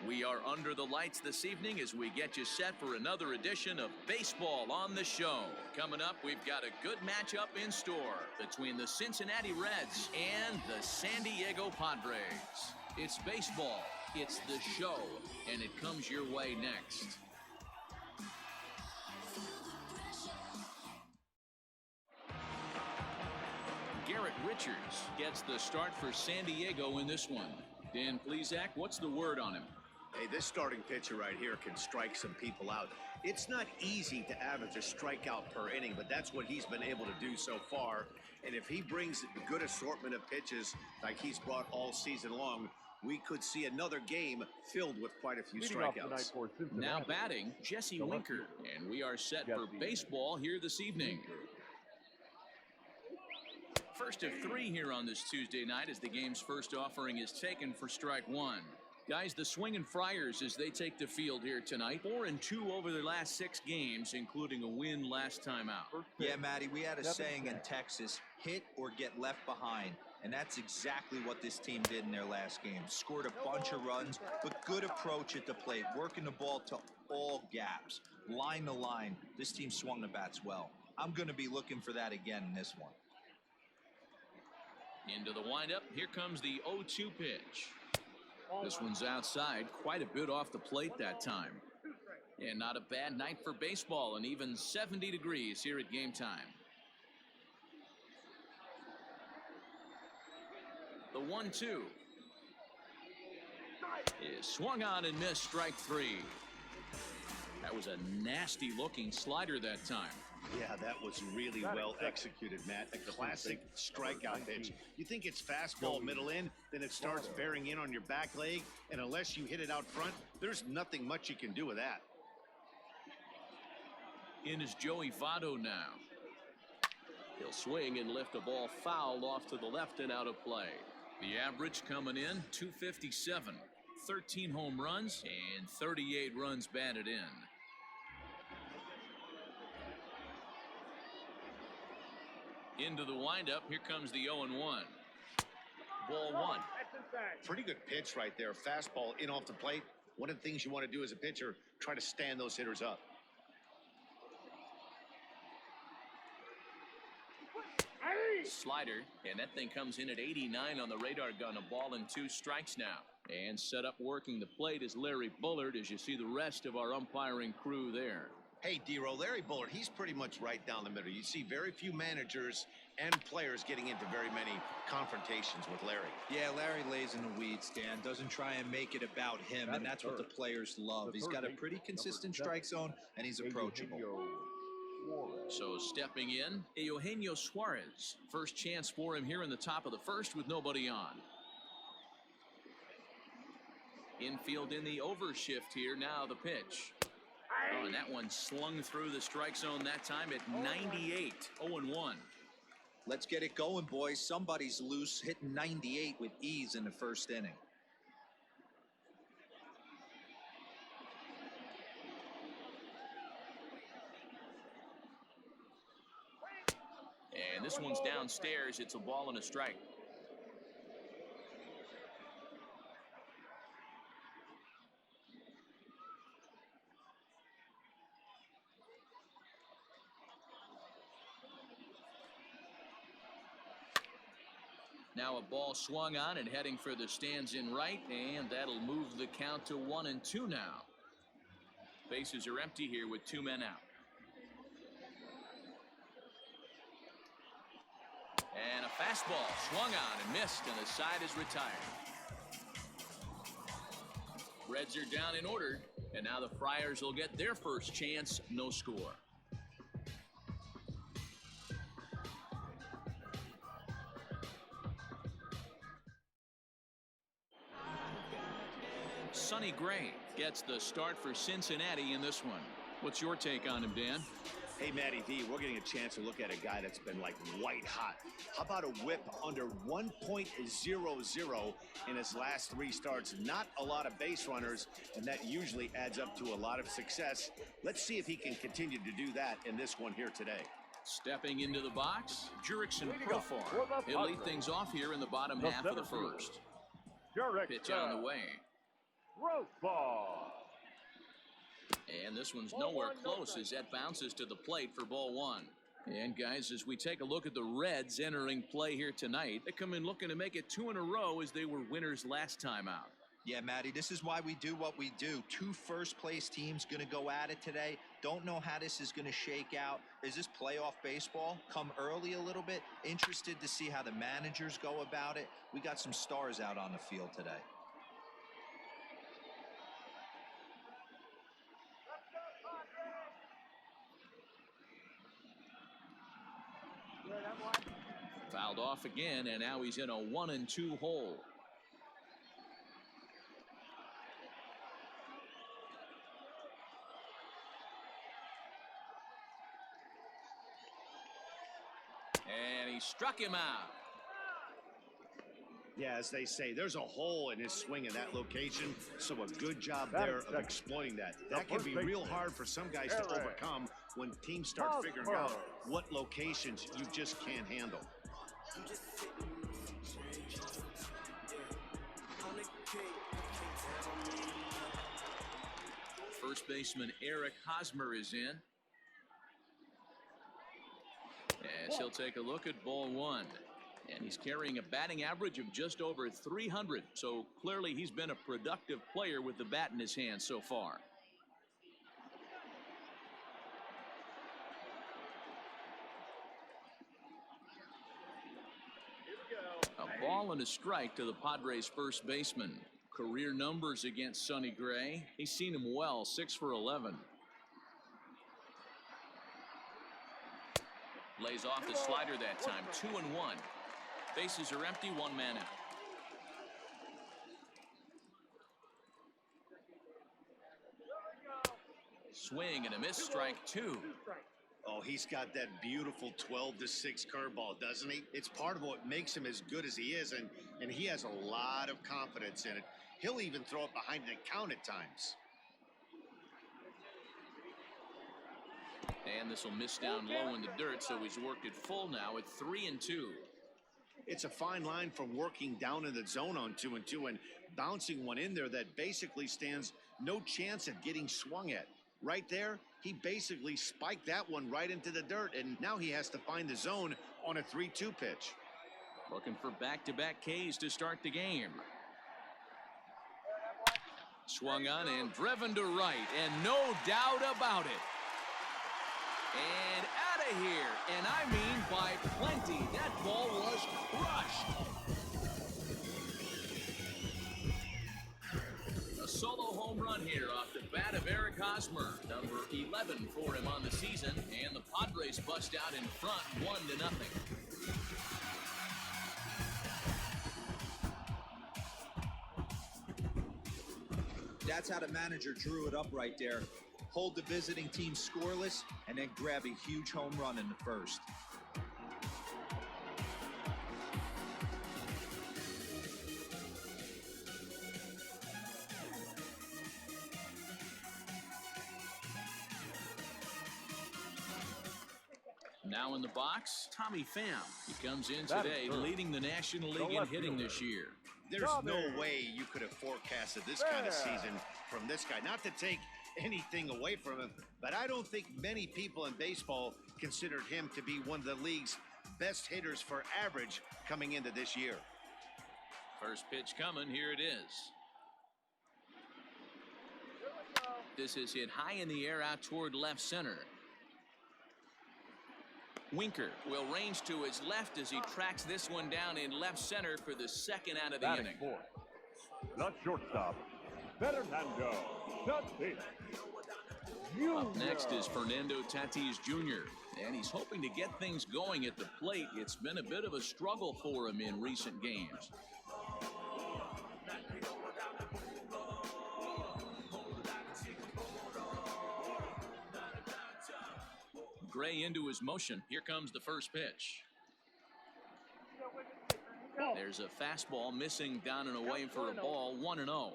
We are under the lights this evening as we get you set for another edition of Baseball on the Show. Coming up, we've got a good matchup in store between the Cincinnati Reds and the San Diego Padres. It's baseball, it's the show, and it comes your way next. Garrett Richards gets the start for San Diego in this one. Dan Plesac, what's the word on him? Hey, this starting pitcher right here can strike some people out. It's not easy to average a strikeout per inning, but that's what he's been able to do so far. And if he brings a good assortment of pitches like he's brought all season long, we could see another game filled with quite a few strikeouts. Now batting, Jesse Winker, and we are set for baseball here this evening. First of three here on this Tuesday night as the game's first offering is taken for strike one. Guys, the Swingin' Friars as they take the field here tonight. 4-2 over their last 6 games, including a win last time out. Yeah, Matty, we had a saying in Texas, hit or get left behind. And that's exactly what this team did in their last game. Scored a bunch of runs, but good approach at the plate, working the ball to all gaps. Line to line, this team swung the bats well. I'm going to be looking for that again in this one. Into the windup, here comes the 0-2 pitch. This one's outside, quite a bit off the plate that time. And not a bad night for baseball, and even 70 degrees here at game time. The 1-2 is swung on and missed, strike 3. That was a nasty looking slider that time. Yeah, that was really well executed, Matt. A classic strikeout pitch. You think it's fastball middle in, then it starts bearing in on your back leg, and unless you hit it out front, there's nothing much you can do with that. In is Joey Votto now. He'll swing and lift a ball foul off to the left and out of play. The average coming in, 257. 13 home runs and 38 runs batted in. Into the windup, here comes the 0-1. Ball 1. Pretty good pitch right there. Fastball in off the plate. One of the things you want to do as a pitcher, try to stand those hitters up. Slider, and that thing comes in at 89 on the radar gun. A ball and 2 strikes now. And set up working the plate is Larry Bullard as you see the rest of our umpiring crew there. Hey, D-Row, Larry Bullard, he's pretty much right down the middle. You see very few managers and players getting into very many confrontations with Larry. Yeah, Larry lays in the weeds, Dan. Doesn't try and make it about him, and that's what the players love. He's got a pretty consistent strike zone, and he's approachable. So stepping in, Eugenio Suarez. First chance for him here in the top of the first with nobody on. Infield in the overshift here. Now the pitch. Oh, and that one slung through the strike zone that time at 98. 0-1. Let's get it going, boys. Somebody's loose, hitting 98 with ease in the first inning. And this one's downstairs. It's a ball and a strike. Now a ball swung on and heading for the stands in right, and that'll move the count to 1-2 now. Bases are empty here with 2 men out. And a fastball swung on and missed, and the side is retired. Reds are down in order, and now the Friars will get their first chance. No score. Sonny Gray gets the start for Cincinnati in this one. What's your take on him, Dan? Hey, Matty D, we're getting a chance to look at a guy that's been like white hot. How about a whip under 1.00 in his last 3 starts? Not a lot of base runners, and that usually adds up to a lot of success. Let's see if he can continue to do that in this one here today. Stepping into the box, Jurickson Profar. He'll lead things off here in the bottom half of the first. Pitch on the way. Rope ball. And this one's nowhere close as that bounces to the plate for ball one. And guys, as we take a look at the Reds entering play here tonight, they come in looking to make it 2 in a row as they were winners last time out. Yeah, Matty, this is why we do what we do. 2 first-place teams going to go at it today. Don't know how this is going to shake out. Is this playoff baseball? Come early a little bit. Interested to see how the managers go about it. We got some stars out on the field today. Fouled off again, and now he's in a 1-2 hole. And he struck him out. Yeah, as they say, there's a hole in his swing in that location, so a good job there of exploiting that. That can be real hard for some guys to overcome when teams start figuring out what locations you just can't handle. First baseman Eric Hosmer is in. As he'll take a look at ball one. And he's carrying a batting average of just over 300. So clearly he's been a productive player with the bat in his hand so far. A ball and a strike to the Padres first baseman. Career numbers against Sonny Gray. He's seen him well, 6 for 11. Lays off the slider that time, 2-1. Bases are empty, 1 man out. Swing and a miss, strike 2. Oh, he's got that beautiful 12-6 curveball, doesn't he? It's part of what makes him as good as he is, and he has a lot of confidence in it. He'll even throw it behind the count at times. And this will miss down low in the dirt, so he's worked it full now at 3-2. It's a fine line from working down in the zone on 2-2 and bouncing one in there that basically stands no chance at getting swung at. Right there, he basically spiked that one right into the dirt, and now he has to find the zone on a 3-2 pitch. Looking for back-to-back Ks to start the game. Swung on and driven to right, and no doubt about it. And out of here, and I mean by plenty. That ball was crushed. A solo home run here off the bat of Eric Hosmer, number 11 for him on the season, and the Padres bust out in front 1-0. That's how the manager drew it up right there. Hold the visiting team scoreless, and then grab a huge home run in the first. Now in the box, Tommy Pham. He comes in today leading the National League in hitting this year. There's no way you could have forecasted this kind of season from this guy. Not to take anything away from him, but I don't think many people in baseball considered him to be one of the league's best hitters for average coming into this year. First pitch coming, here it is. This is hit high in the air out toward left center. Winker will range to his left as he tracks this one down in left center for the second out of the inning. Not shortstop, Fernando Tatis. Up next is Fernando Tatis Jr., and he's hoping to get things going at the plate. It's been a bit of a struggle for him in recent games. Gray into his motion. Here comes the first pitch. There's a fastball missing down and away for a ball, 1-0.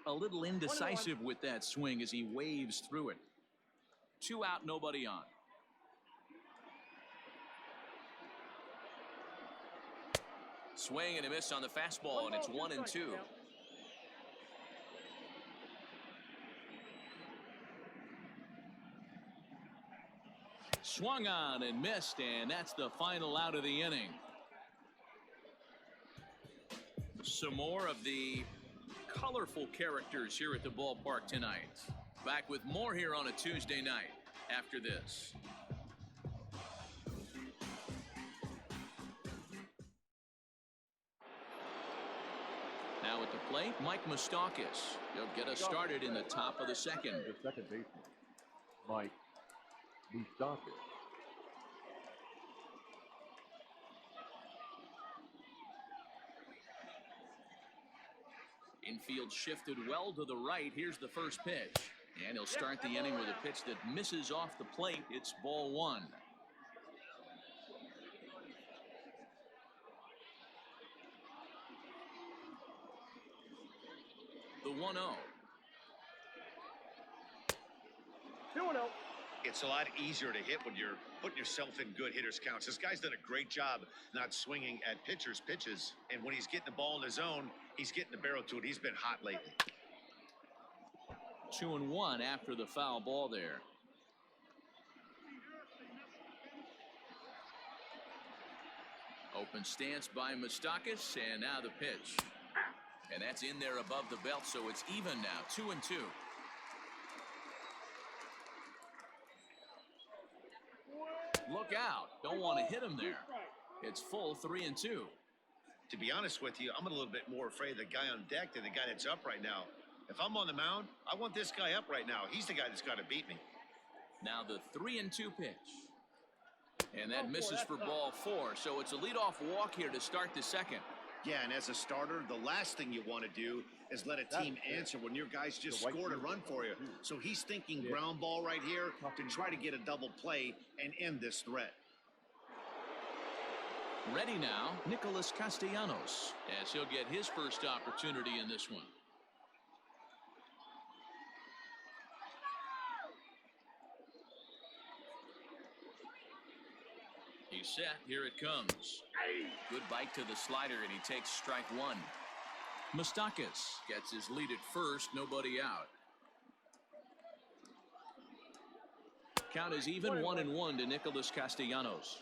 A little indecisive with that swing as he waves through it. 2 out, nobody on. Swing and a miss on the fastball, and it's 1-2. Swung on and missed, and that's the final out of the inning. Some more of the colorful characters here at the ballpark tonight. Back with more here on a Tuesday night after this. Now at the plate, Mike Moustakas. He'll get us started in the top of the second. The second baseman, Mike Moustakas. Infield shifted well to the right. Here's the first pitch. And he'll start the inning with a pitch that misses off the plate. It's ball one. The 1-0. 2-0. It's a lot easier to hit when you're putting yourself in good hitters' counts. This guy's done a great job not swinging at pitchers' pitches. And when he's getting the ball in his zone, he's getting the barrel to it. He's been hot lately. 2-1 after the foul ball there. Open stance by Moustakas, and now the pitch. And that's in there above the belt, so it's even now, 2-2. Look out. Don't want to hit him there. It's full 3-2. To be honest with you, I'm a little bit more afraid of the guy on deck than the guy that's up right now. If I'm on the mound, I want this guy up right now. He's the guy that's got to beat me. Now the 3-2 pitch. And that misses for ball 4. So it's a leadoff walk here to start the second. Yeah, and as a starter, the last thing you want to do is let a team answer when your guys just scored a run for you. So he's thinking ground ball right here to try to get a double play and end this threat. Ready now, Nicholas Castellanos, as he'll get his first opportunity in this one. He's set. Here it comes. Good bite to the slider, and he takes strike one. Moustakas gets his lead at first. Nobody out. Count is even 1-1 to Nicholas Castellanos.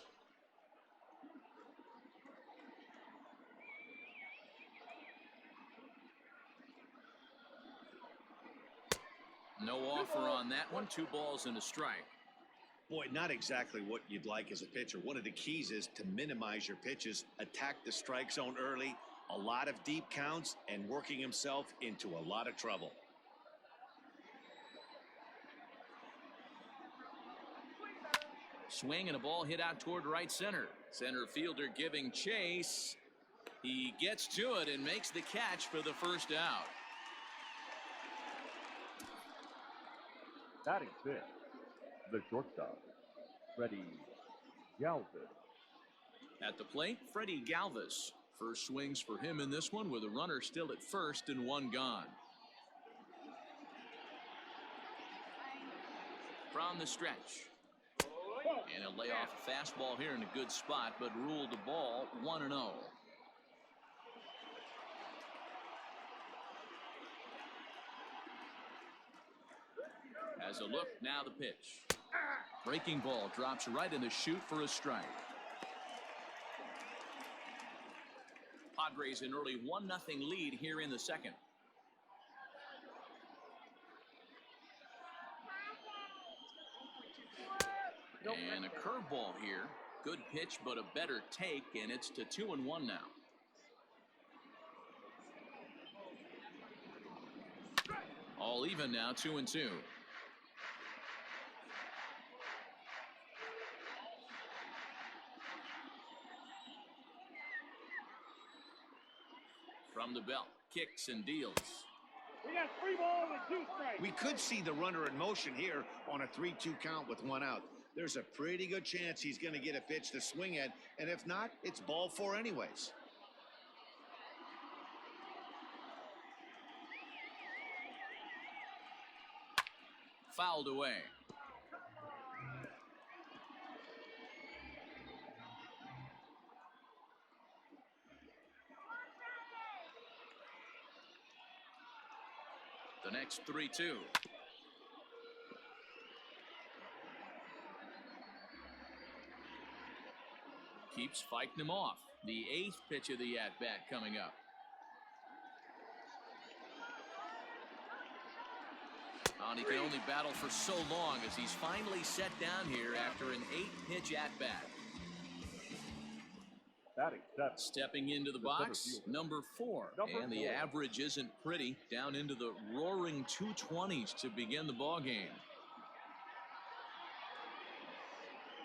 No offer on that one. 2 balls and a strike. Boy, not exactly what you'd like as a pitcher. One of the keys is to minimize your pitches, attack the strike zone early, a lot of deep counts, and working himself into a lot of trouble. Swing and a ball hit out toward right center. Center fielder giving chase. He gets to it and makes the catch for the first out. Batting fifth, the shortstop, Freddie Galvis. At the plate, Freddie Galvis. First swings for him in this one with a runner still at first and 1 gone. From the stretch. And he'll lay off a fastball here in a good spot, but ruled the ball 1-0. As a look, now the pitch. Breaking ball drops right in the chute for a strike. Padres an early 1-0 lead here in the second. And a curveball here. Good pitch, but a better take, and it's to 2-1 now. All even now, 2-2. From the belt, kicks and deals. We got 3 balls and 2 strikes. We could see the runner in motion here on a 3-2 count with 1 out. There's a pretty good chance he's going to get a pitch to swing at, and if not, it's ball 4 anyways. Fouled away. The next 3-2. Keeps fighting him off. The 8th pitch of the at-bat coming up. And he can only battle for so long as he's finally set down here after an 8-pitch at-bat. Stepping into the box, number 4. And the average isn't pretty, down into the roaring 220s to begin the ball game.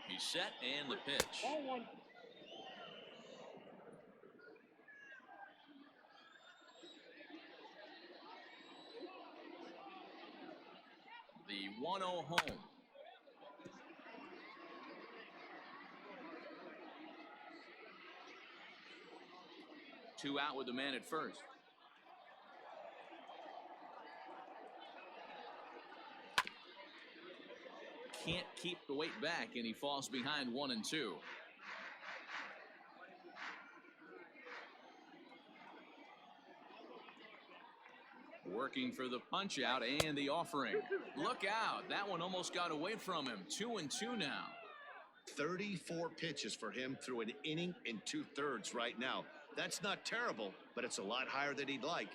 He's set, and the pitch. The 1-0 home. Two out with the man at first. Can't keep the weight back, and he falls behind 1-2. Working for the punch out and the offering. Look out. That one almost got away from him. 2-2 now. 34 pitches for him through an inning and 2/3 right now. That's not terrible, but it's a lot higher than he'd like.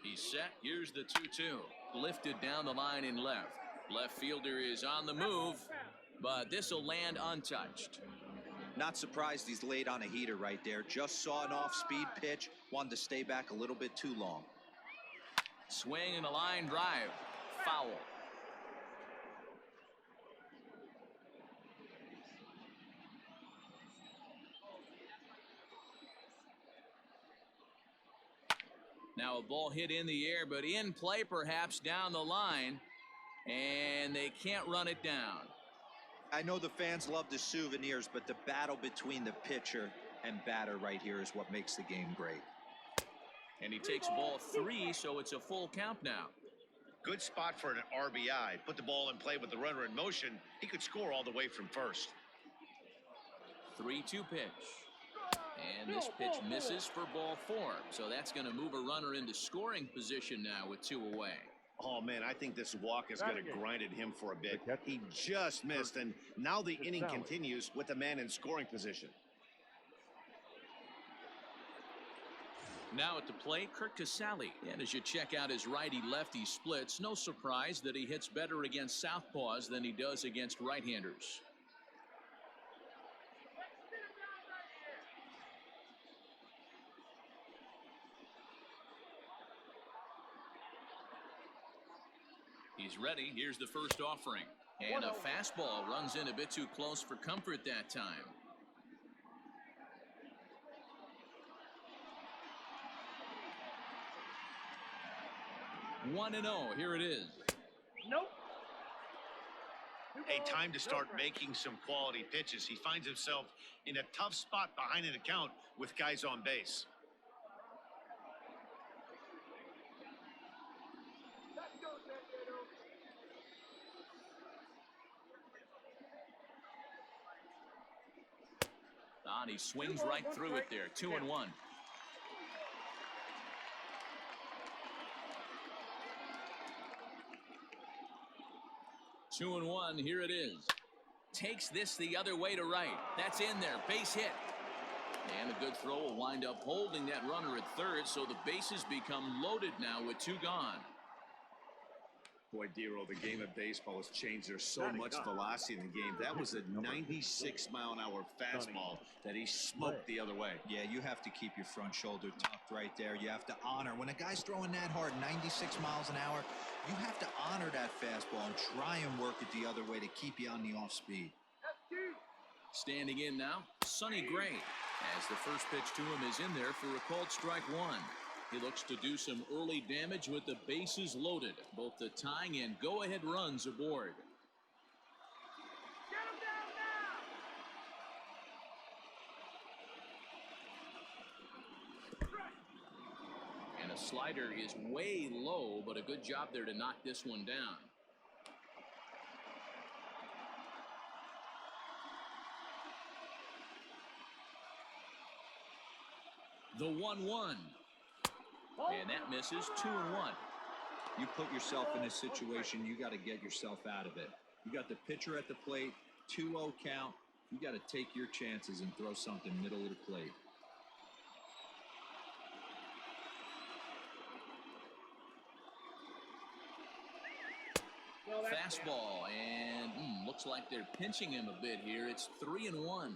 He's set. Here's the 2-2. Lifted down the line in left. Left fielder is on the move, but this will land untouched. Not surprised he's laid on a heater right there. Just saw an off-speed pitch. Wanted to stay back a little bit too long. Swing and a line drive. Foul. Now a ball hit in the air, but in play perhaps down the line. And they can't run it down. I know the fans love the souvenirs, but the battle between the pitcher and batter right here is what makes the game great. And he takes ball 3, so it's a full count now. Good spot for an RBI. Put the ball in play with the runner in motion. He could score all the way from first. 3-2 pitch. And this pitch misses for ball 4. So that's going to move a runner into scoring position now with 2 away. Oh, man, I think this walk is going to grind at him for a bit. He just missed, and now the inning continues with the man in scoring position. Now at the plate, Kirk Casale. And as you check out his righty-lefty splits, no surprise that he hits better against southpaws than he does against right-handers. He's ready. Here's the first offering. And a fastball runs in a bit too close for comfort that time. One and 0. Here it is. Nope. A time to start making some quality pitches. He finds himself in a tough spot behind an account with guys on base. And he swings right through it there. 2-1. Two and one. Here it is. Takes this the other way to right. That's in there. Base hit. And a good throw will wind up holding that runner at third, so the bases become loaded now with 2 gone. Boy, Dero, the game of baseball has changed. There's so much velocity in the game. That was a 96-mile-an-hour fastball that he smoked the other way. Yeah, you have to keep your front shoulder tucked right there. You have to honor. When a guy's throwing that hard, 96 miles an hour, you have to honor that fastball and try and work it the other way to keep you on the off speed. Standing in now, Sonny Gray, as the first pitch to him is in there for a called strike 1. He looks to do some early damage with the bases loaded. Both the tying and go-ahead runs aboard. Get him down now! And a slider is way low, but a good job there to knock this one down. The 1-1. And that misses 2-1. You put yourself in this situation, you got to get yourself out of it. You got the pitcher at the plate, 2-0 count. You got to take your chances and throw something middle of the plate. Fastball, and looks like they're pinching him a bit here. It's 3-1.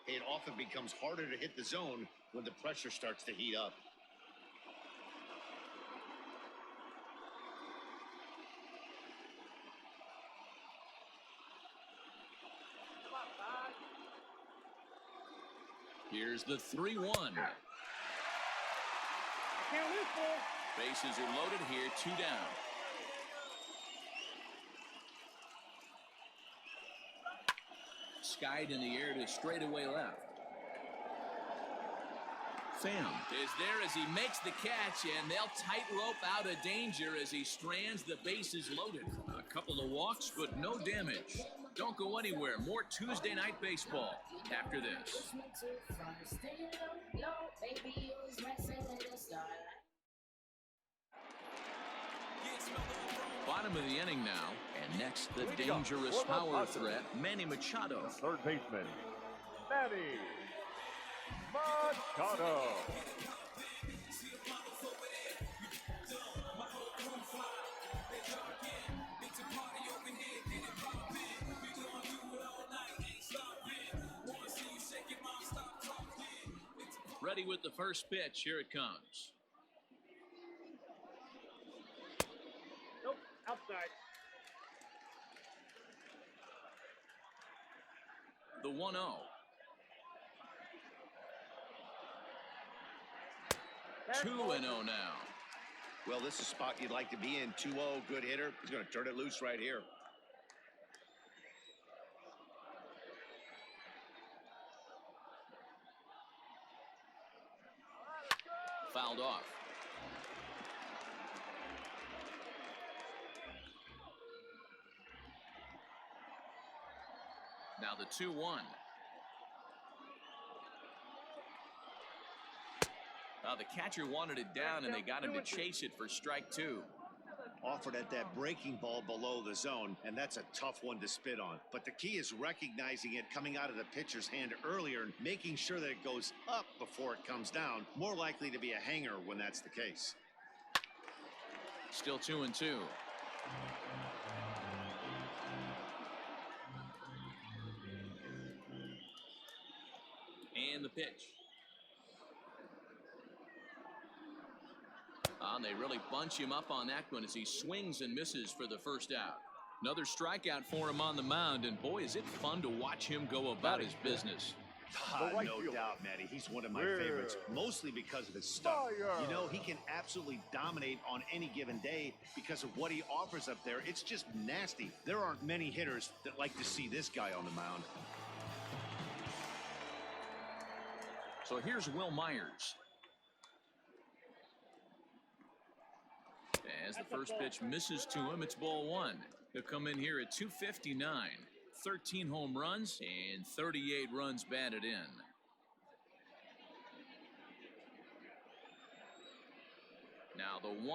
It often becomes harder to hit the zone when the pressure starts to heat up. Here's the 3-1. Bases are loaded here, 2 down. Skied in the air to straightaway left. Pham is there as he makes the catch, and they'll tightrope out of danger as he strands the bases loaded. A couple of walks, but no damage. Don't go anywhere. More Tuesday Night Baseball after this. Bottom of the inning now, and next the dangerous power threat, Manny Machado. Third baseman, Manny Machado. Ready with the first pitch. Here it comes. Nope, outside. The 1-0. That's 2-0 now. Well, this is a spot you'd like to be in. 2-0, good hitter. He's going to turn it loose right here. Fouled off. Now the 2-1. The catcher wanted it down, and they got him to chase it for strike 2. Offered at that breaking ball below the zone, and that's a tough one to spit on. But the key is recognizing it coming out of the pitcher's hand earlier and making sure that it goes up before it comes down. More likely to be a hanger when that's the case. Still 2-2. And the pitch. And they really bunch him up on that one as he swings and misses for the first out. Another strikeout for him on the mound, and boy, is it fun to watch him go about his business. No doubt, Matty. He's one of my favorites, mostly because of his stuff. You know, he can absolutely dominate on any given day because of what he offers up there. It's just nasty. There aren't many hitters that like to see this guy on the mound. So here's Will Myers. As the first pitch misses to him, it's ball 1. He'll come in here at 259. 13 home runs and 38 runs batted in. Now the 1-0. Here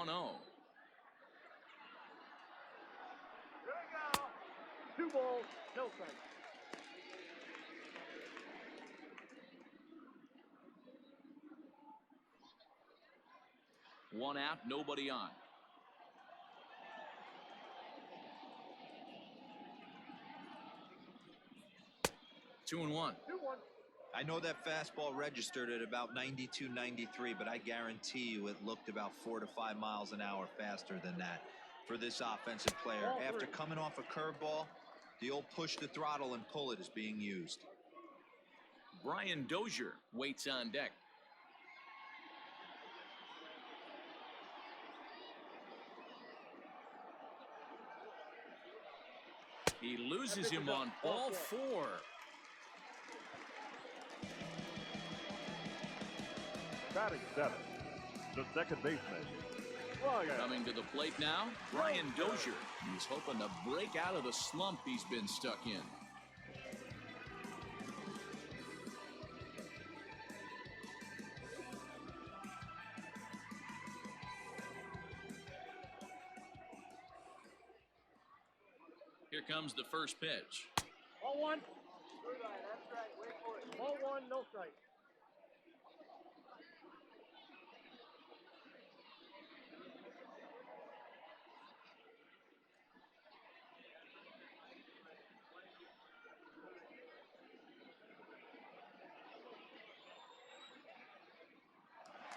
we go. 2 balls, no strikes. One out, nobody on. 2-1. I know that fastball registered at about 92, 93, but I guarantee you it looked about 4 to 5 miles an hour faster than that for this offensive player. After coming off a curveball, the old push the throttle and pull it is being used. Brian Dozier waits on deck. He loses him on ball 4. Batting 7, the second baseman, Brian. Coming to the plate now, Brian Dozier. He's hoping to break out of the slump he's been stuck in. comes the first pitch. Ball one. Ball one, no strike.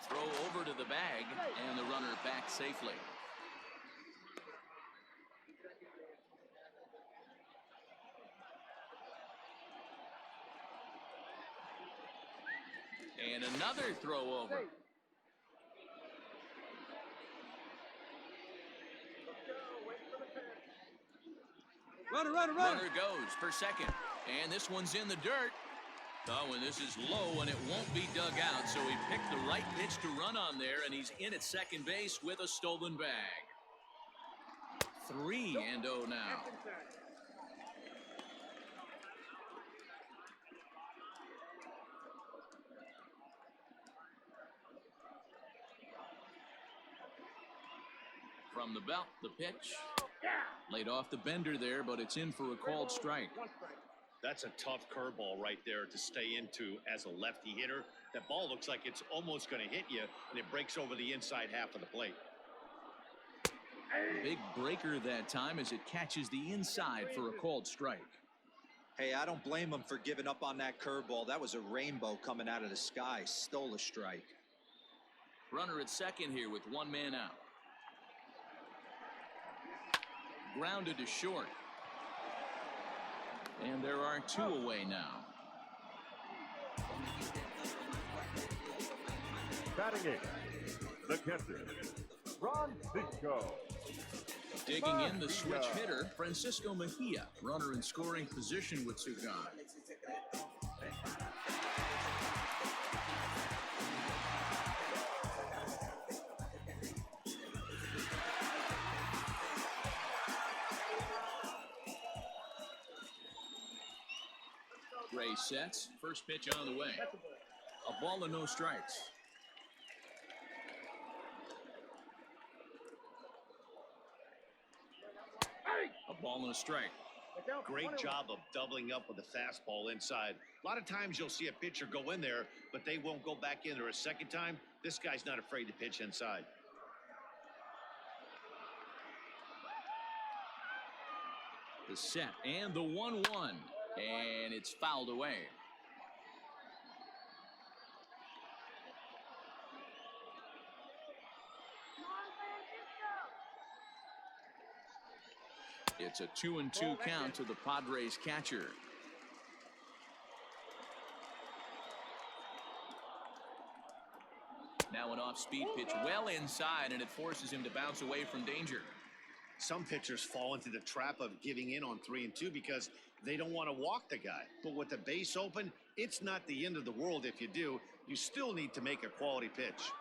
Throw over to the bag, and the runner back safely. And another throw over. Runner goes for second. And this one's in the dirt. Oh, and this is low, and it won't be dug out. So he picked the right pitch to run on there, and he's in at second base with a stolen bag. 3-0 now. From the belt, the pitch. Laid off the bender there, but it's in for a called strike. That's a tough curveball right there to stay into as a lefty hitter. That ball looks like it's almost going to hit you, and it breaks over the inside half of the plate. Big breaker that time as it catches the inside for a called strike. Hey, I don't blame him for giving up on that curveball. That was a rainbow coming out of the sky. Stole a strike. Runner at second here with one man out. Grounded to short. And there are two away now. Batting eighth, the catcher, Francisco. Digging in the switch hitter, Francisco Mejia. Runner in scoring position with Sugan. Ray sets. First pitch on the way. A ball and no strikes. A ball and a strike. Great job of doubling up with the fastball inside. A lot of times you'll see a pitcher go in there, but they won't go back in there a second time. This guy's not afraid to pitch inside. The set and the 1-1. And it's fouled away. It's a 2-2 count to the Padres catcher. Now an off-speed pitch well inside, and it forces him to bounce away from danger. Some pitchers fall into the trap of giving in on 3-2 because they don't want to walk the guy. But with the base open, it's not the end of the world if you do. You still need to make a quality pitch.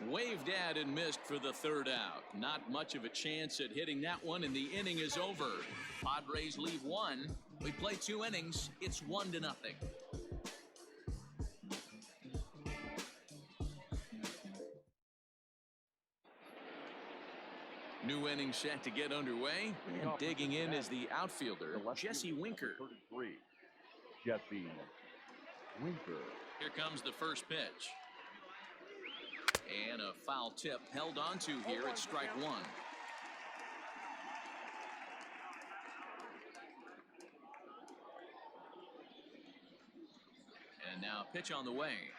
Waved at and missed for the third out. Not much of a chance at hitting that one, and the inning is over. Padres leave one. We play 2 innings. It's 1-0. New inning set to get underway, and digging in is the outfielder, Jesse Winker. 33, Jesse Winker. Here comes the first pitch. And a foul tip held onto here at strike 1. And now pitch on the way.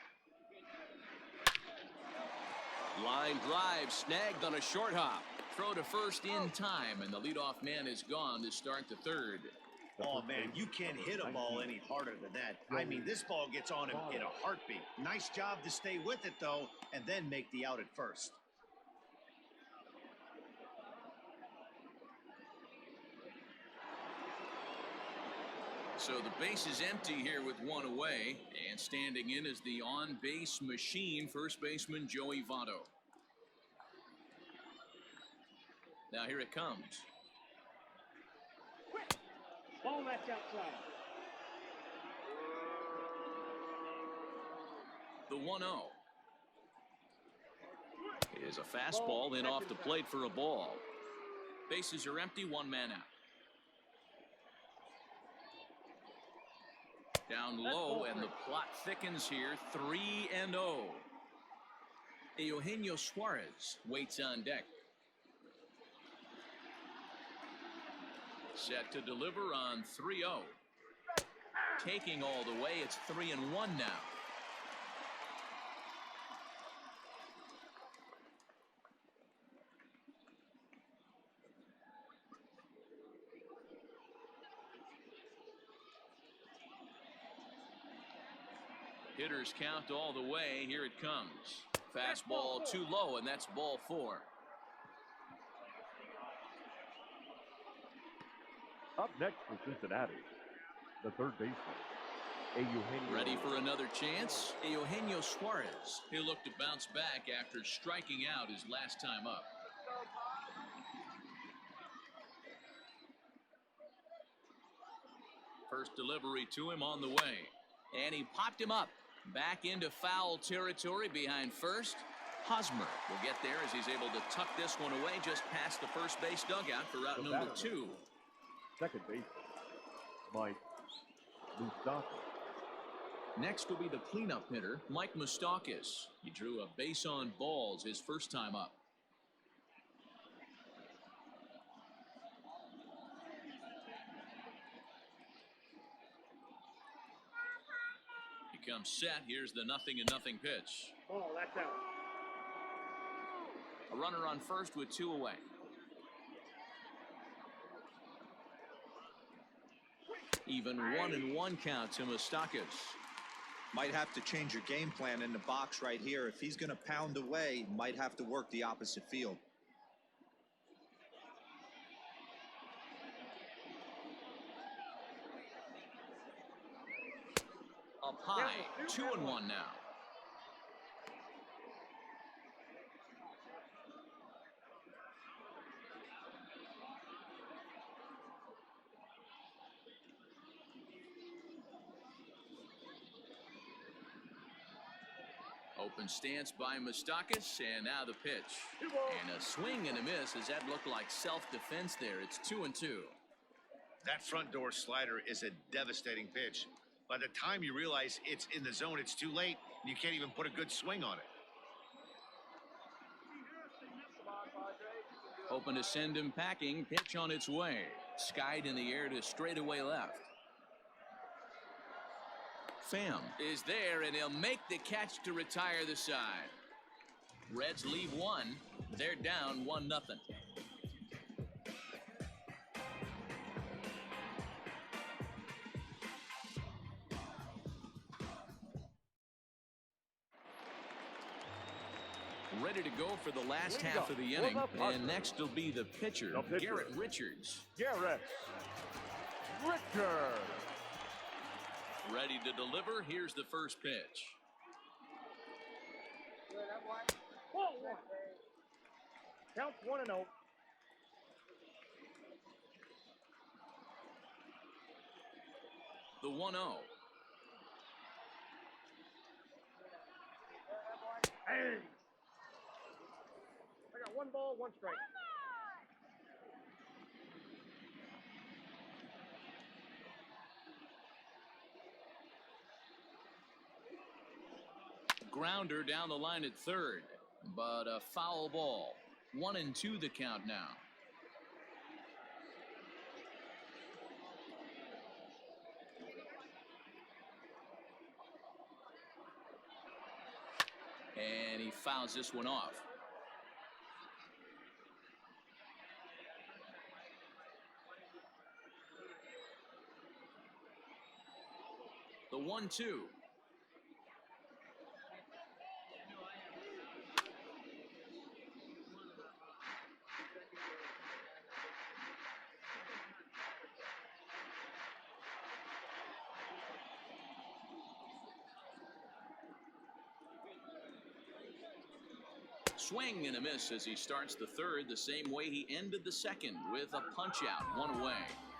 Line drive snagged on a short hop. Throw to first in time, and the leadoff man is gone to start the third. Oh, man, you can't hit a ball any harder than that. I mean, this ball gets on him in a heartbeat. Nice job to stay with it, though, and then make the out at first. So the base is empty here with one away, and standing in is the on-base machine, first baseman Joey Votto. Now here it comes. Ball match outside. The 1-0 is a fastball in off the plate for a ball. Bases are empty, one man out. Down low, and the plot thickens here. 3-0. Eugenio Suarez waits on deck. Set to deliver on 3-0. Taking all the way, it's 3-1 now. Hitters count all the way. Here it comes. Fastball too low, and that's ball 4. Up next for Cincinnati, the third baseman, Eugenio. Ready for another chance? Eugenio Suarez. He'll look to bounce back after striking out his last time up. First delivery to him on the way. And he popped him up. Back into foul territory behind first. Hosmer will get there as he's able to tuck this one away just past the first base dugout for route number 2. Second baseman, Mike Moustakas. Next will be the cleanup hitter, Mike Moustakas. He drew a base on balls his first time up. He comes set. Here's the 0-0 pitch. Oh, that's out. A runner on first with 2 away. Even 1-1 count to Moustakas. Might have to change your game plan in the box right here. If he's going to pound away, might have to work the opposite field. Up high, 2-1 now. Open stance by Moustakas, and now the pitch. And a swing and a miss. Does that look like self-defense there? It's 2-2. That front door slider is a devastating pitch. By the time you realize it's in the zone, it's too late. You can't even put a good swing on it. Hoping to send him packing. Pitch on its way. Skied in the air to straightaway left. Pham is there, and he'll make the catch to retire the side. Reds leave one. They're down 1-0. Ready to go for the last half of the inning. And next will be the pitcher, Garrett Richards. Garrett Richards. Ready to deliver. Here's the first pitch. Ball 1. Count 1-0. The 1-0. Hey. I got 1 ball, 1 strike. Grounder down the line at third, but a foul ball. 1-2 the count now. And he fouls this one off. The 1-2. Swing and a miss as he starts the third the same way he ended the second, with a punch out, 1 away.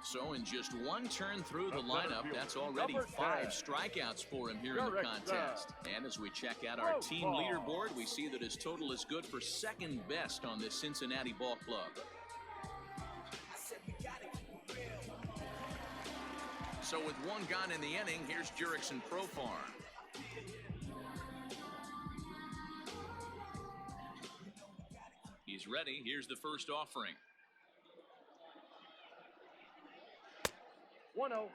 So in just 1 turn through the lineup, that's already 5 strikeouts for him here in the contest. And as we check out our team leaderboard, we see that his total is good for second best on this Cincinnati ball club. So with one gone in the inning, here's Jurickson Profar. He's ready. Here's the first offering. 1-0.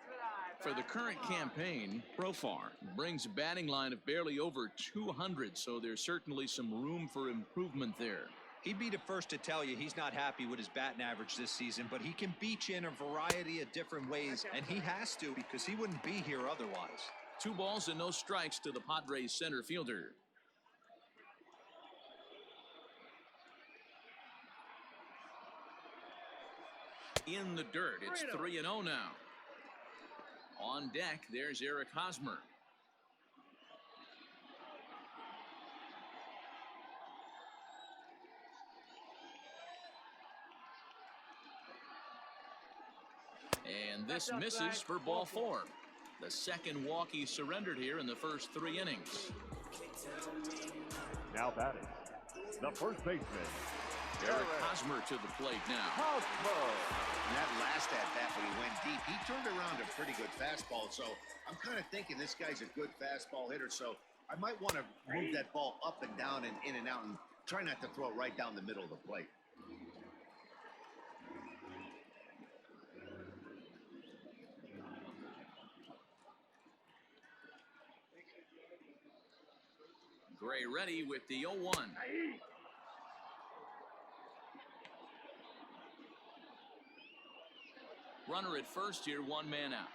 For the current campaign, Profar brings a batting line of barely over 200, so there's certainly some room for improvement there. He'd be the first to tell you he's not happy with his batting average this season, but he can beat you in a variety of different ways, and he has to because he wouldn't be here otherwise. 2 balls and no strikes to the Padres center fielder. In the dirt, it's 3-0 now. On deck, there's Eric Hosmer. And this misses for ball 4. The second walk he surrendered here in the first 3 innings. Now batting, the first baseman, Eric Hosmer to the plate now. Hosmer. And that last at-bat when he went deep, he turned around a pretty good fastball. So I'm kind of thinking this guy's a good fastball hitter. So I might want to move that ball up and down and in and out and try not to throw it right down the middle of the plate. Gray ready with the 0-1. Runner at first here, 1 man out.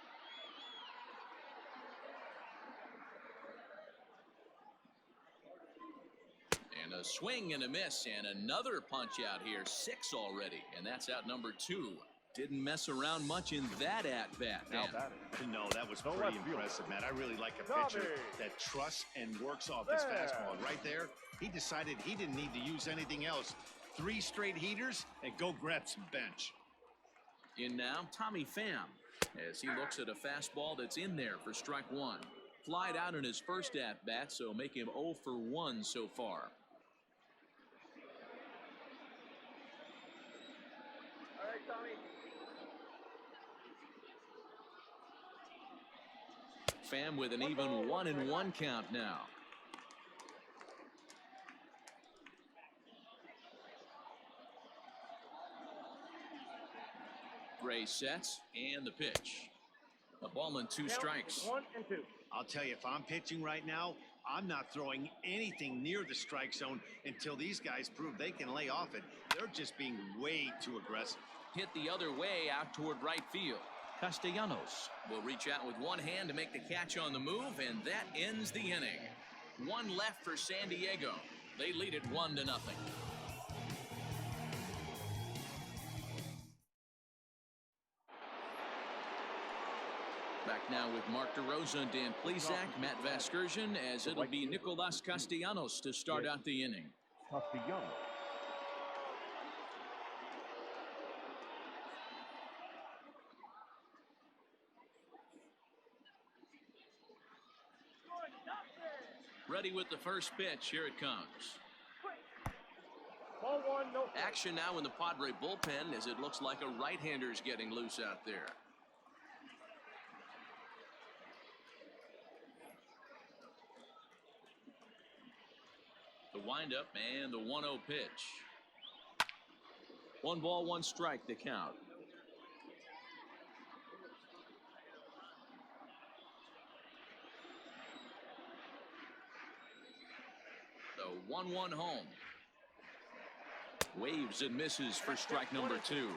And a swing and a miss, and another punch out here, 6 already, and that's out number 2. Didn't mess around much in that at-bat. Now batting, No, that was pretty impressive, Matt. I really like a pitcher that trusts and works off his fastball. And right there, he decided he didn't need to use anything else. 3 straight heaters and go grab some bench. In now, Tommy Pham, as he looks at a fastball that's in there for strike 1. Flied out in his first at-bat, so make him 0 for 1 so far. All right, Tommy. Pham with an even 1-1 count now. Gray sets and the pitch. A ball and 2 strikes. 1 and 2. I'll tell you, if I'm pitching right now, I'm not throwing anything near the strike zone until these guys prove they can lay off it. They're just being way too aggressive. Hit the other way out toward right field. Castellanos will reach out with one hand to make the catch on the move, and that ends the inning. 1 left for San Diego. They lead it 1-0. Back now with Mark DeRosa, Dan Plesac, Matt Vasgersian, as it'll be Nicolas Castellanos to start out the inning. Castellanos. Ready with the first pitch. Here it comes. Ball 1, no. Action now in the Padre bullpen as it looks like a right-hander's getting loose out there. The windup and the 1-0 pitch. 1 ball, 1 strike, the count. The 1-1 home. Waves and misses for strike number 2.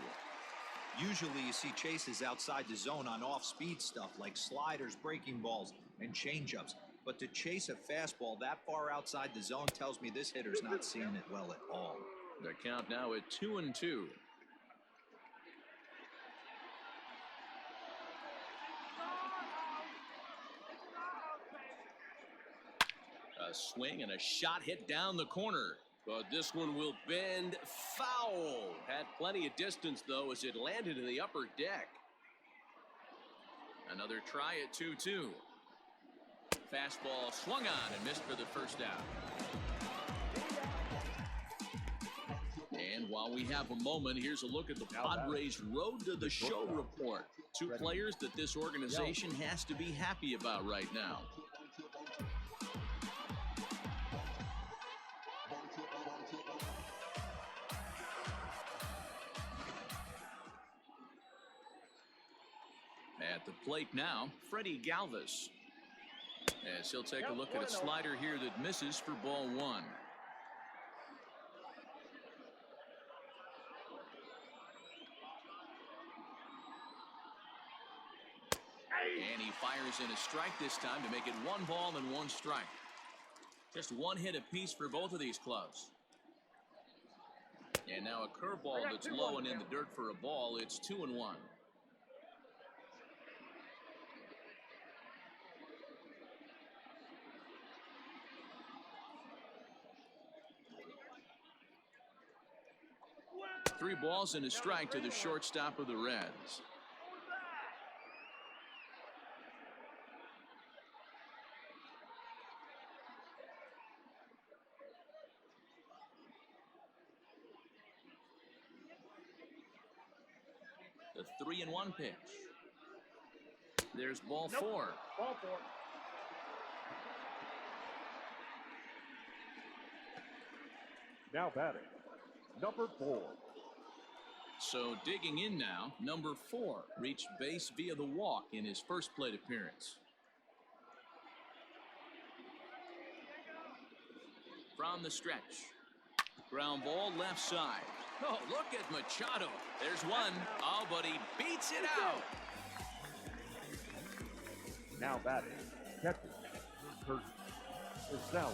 Usually you see chases outside the zone on off-speed stuff like sliders, breaking balls, and changeups. But to chase a fastball that far outside the zone tells me this hitter's not seeing it well at all. The count now at 2-2. A swing and a shot hit down the corner. But this one will bend foul. Had plenty of distance, though, as it landed in the upper deck. Another try at 2-2. Fastball swung on and missed for the first out. And while we have a moment, here's a look at the Padres' Road to the Show report. Two players that this organization has to be happy about right now. At the plate now, Freddie Galvis. As he'll take a look at a slider here that misses for ball one. And he fires in a strike this time to make it 1 ball and 1 strike. Just 1 hit apiece for both of these clubs. And now a curveball that's low and in the dirt for a ball. It's 2-1. Three balls and a strike to the shortstop of the Reds. The 3-1 pitch. There's ball 4. Ball 4. Now batting, number 4. So digging in now, number 4 reached base via the walk in his first plate appearance. From the stretch. Ground ball left side. Oh, look at Machado. There's one. Oh, but he beats it out. Now batting, catcher, Kurt Casale.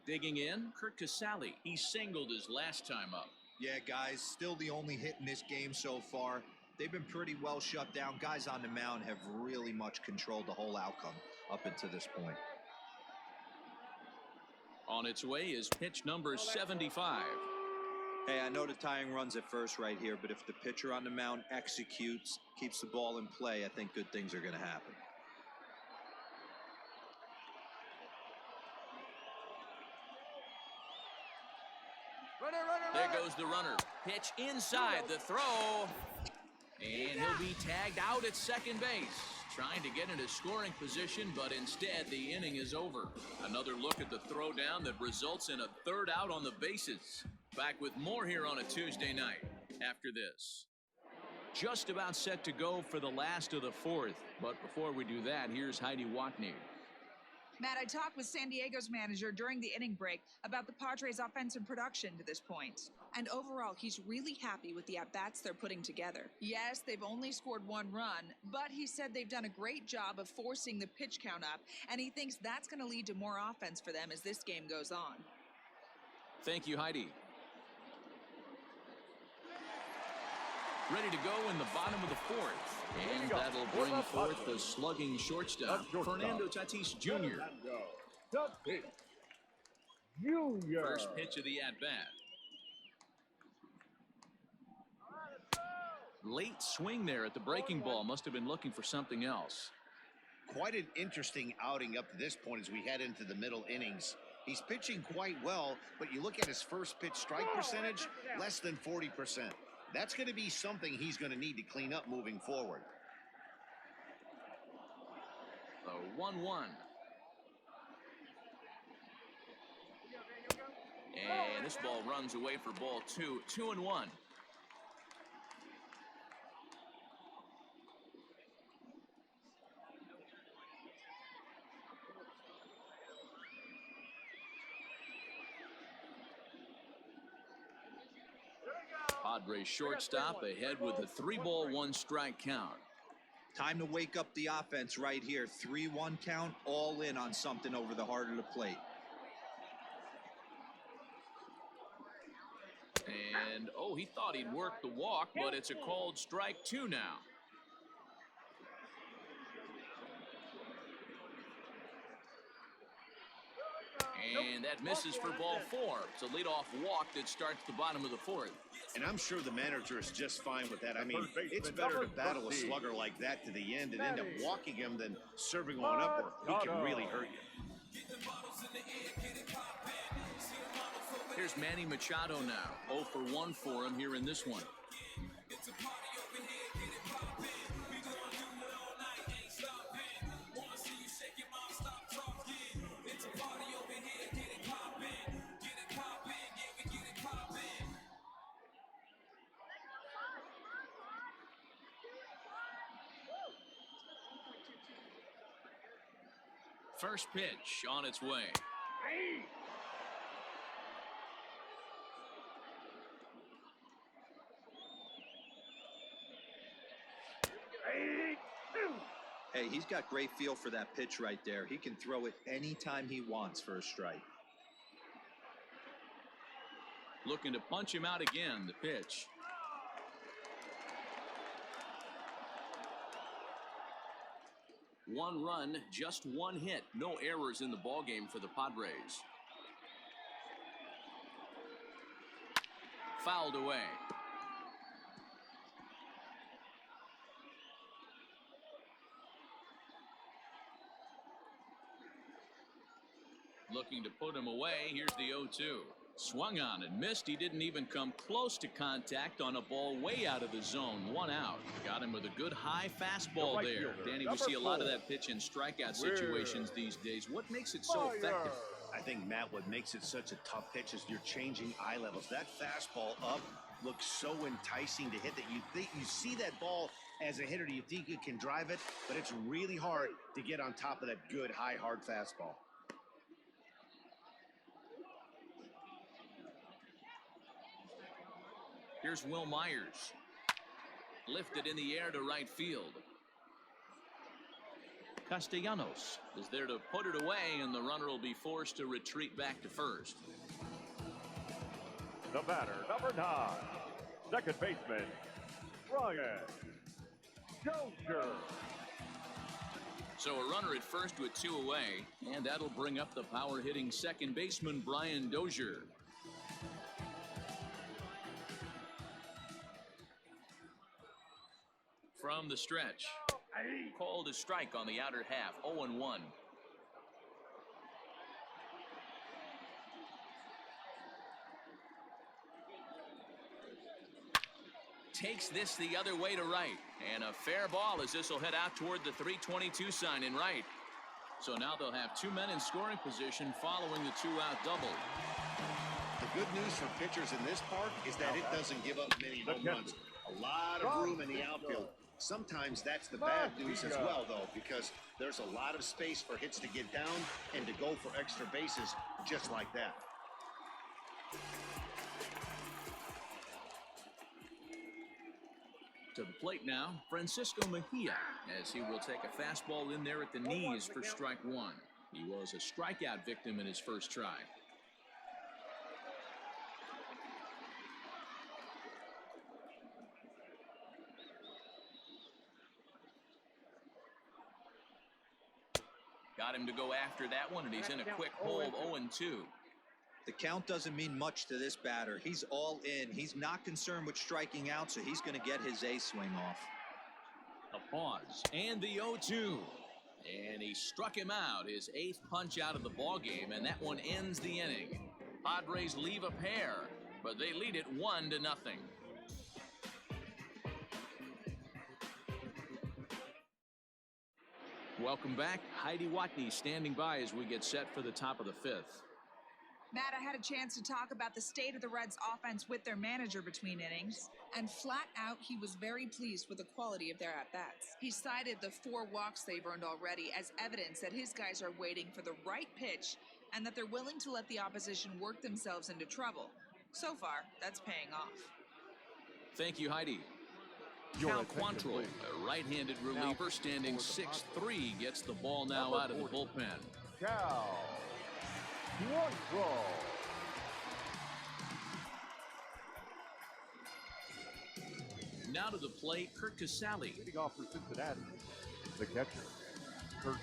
Digging in, Kurt Casale. He singled his last time up. Yeah, guys, still the only hit in this game so far. They've been pretty well shut down. Guys on the mound have really much controlled the whole outcome up until this point. On its way is pitch number 75. Hey, I know the tying run's at first right here, but if the pitcher on the mound executes, keeps the ball in play, I think good things are going to happen. There goes the runner. Pitch inside the throw. And he'll be tagged out at second base. Trying to get into scoring position, but instead the inning is over. Another look at the throwdown that results in a third out on the bases. Back with more here on a Tuesday night after this. Just about set to go for the last of the fourth. But before we do that, here's Heidi Watney. Matt, I talked with San Diego's manager during the inning break about the Padres' offensive production to this point. And overall, he's really happy with the at-bats they're putting together. Yes, they've only scored 1 run, but he said they've done a great job of forcing the pitch count up, and he thinks that's going to lead to more offense for them as this game goes on. Thank you, Heidi. Ready to go in the bottom of the fourth. And that'll bring forth the slugging shortstop, Fernando Tatis Jr. Tatis Jr. First pitch of the at-bat. Late swing there at the breaking ball. Must have been looking for something else. Quite an interesting outing up to this point as we head into the middle innings. He's pitching quite well, but you look at his first pitch strike percentage, less than 40%. That's going to be something he's going to need to clean up moving forward. The 1-1. And this ball runs away for ball 2. 2-1. Padres shortstop ahead with a 3-ball 1-strike count. Time to wake up the offense right here. 3-1 count, all in on something over the heart of the plate. And, oh, he thought he'd work the walk, but it's a called strike 2 now. And that misses for ball 4. It's a leadoff walk that starts the bottom of the fourth. And I'm sure the manager is just fine with that. I mean, it's better to battle a slugger like that to the end and end up walking him than serving one up, or he can really hurt you. Here's Manny Machado now. 0 for 1 for him here in this one. First pitch on its way. Hey, he's got great feel for that pitch right there. He can throw it anytime he wants for a strike. Looking to punch him out again. The pitch. One run, just one hit. No errors in the ballgame for the Padres. Fouled away. Looking to put him away. Here's the 0-2. Swung on and missed. He didn't even come close to contact on a ball way out of the zone. One out. Got him with a good high fastball right there. fielder, Danny, we see a lot of that pitch in strikeout situations these days. What makes it so effective? I think, Matt, what makes it such a tough pitch is you're changing eye levels. That fastball up looks so enticing to hit that you think you see that ball as a hitter. You think you can drive it, but it's really hard to get on top of that good, high, hard fastball. Here's Will Myers. Lifted in the air to right field. Castellanos is there to put it away, and the runner will be forced to retreat back to first. The batter, number 9, second baseman, Brian Dozier. So a runner at first with 2 away, and that'll bring up the power-hitting second baseman Brian Dozier. From the stretch, called a strike on the outer half. 0-1. Takes this the other way to right, and a fair ball as this will head out toward the 322 sign in right. So now they'll have 2 men in scoring position following the 2-out double. The good news for pitchers in this park is that it doesn't give up many home runs. A lot of room in the outfield. Sometimes that's the bad news as well, though, because there's a lot of space for hits to get down and to go for extra bases just like that. To the plate now, Francisco Mejia, as he will take a fastball in there at the knees for strike 1. He was a strikeout victim in his first try. Got him to go after that one, and he's in a quick hold. 0-2. The count doesn't mean much to this batter. He's all in. He's not concerned with striking out, so he's going to get his A swing off. A pause, and the 0-2. And he struck him out, his 8th punch out of the ballgame, and that one ends the inning. Padres leave a pair, but they lead it 1-0. Welcome back. Heidi Watney standing by as we get set for the top of the 5th. Matt, I had a chance to talk about the state of the Reds' offense with their manager between innings, and flat out, he was very pleased with the quality of their at-bats. He cited the 4 walks they've earned already as evidence that his guys are waiting for the right pitch and that they're willing to let the opposition work themselves into trouble. So far, that's paying off. Thank you, Heidi. Cal Quantrill, a right-handed reliever standing 6'3", gets the ball now out of the bullpen. Cal Quantrill. Now to the plate, Kurt Casale. Leading off for Cincinnati, the catcher, Kurt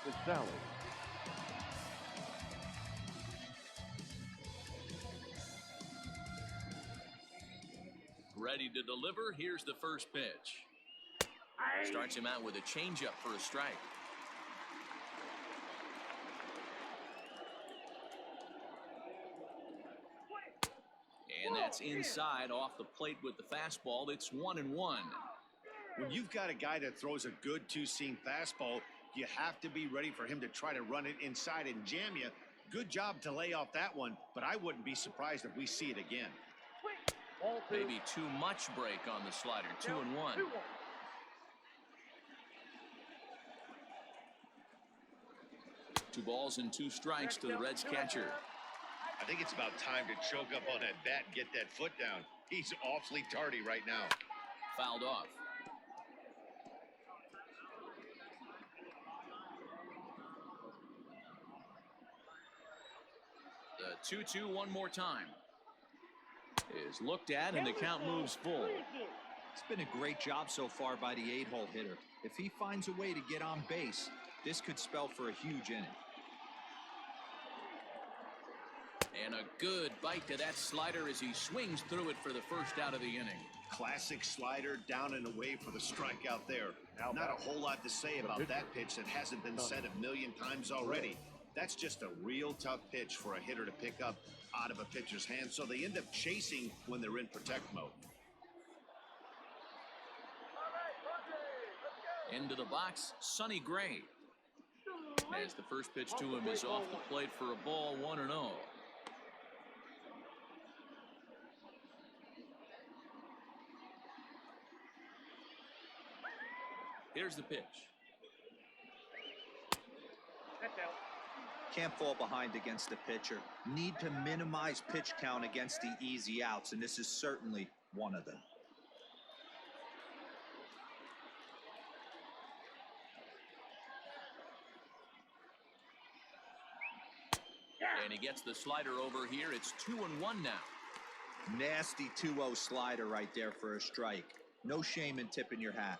Casale. Ready to deliver. Here's the first pitch. Starts him out with a changeup for a strike. And that's inside off the plate with the fastball. It's 1-1. When you've got a guy that throws a good two-seam fastball, you have to be ready for him to try to run it inside and jam you. Good job to lay off that one, but I wouldn't be surprised if we see it again. Maybe too much break on the slider. 2-1. 2 balls and 2 strikes to the Reds catcher. I think it's about time to choke up on that bat and get that foot down. He's awfully tardy right now. Fouled off. The 2-2 one more time. Is looked at and the count moves full. It's been a great job so far by the 8-hole hitter. If he finds a way to get on base, this could spell for a huge inning. And a good bite to that slider as he swings through it for the first out of the inning. Classic slider, down and away for the strikeout there. Not a whole lot to say about that pitch that hasn't been said a million times already. That's just a real tough pitch for a hitter to pick up out of a pitcher's hand, so they end up chasing when they're in protect mode. Into the box, Sonny Gray. As the first pitch to him is off the plate for a ball, 1-0. Here's the pitch. Can't fall behind against the pitcher. Need to minimize pitch count against the easy outs, and this is certainly one of them. And he gets the slider over here. It's 2-1 now. Nasty 2-0 slider right there for a strike. No shame in tipping your hat.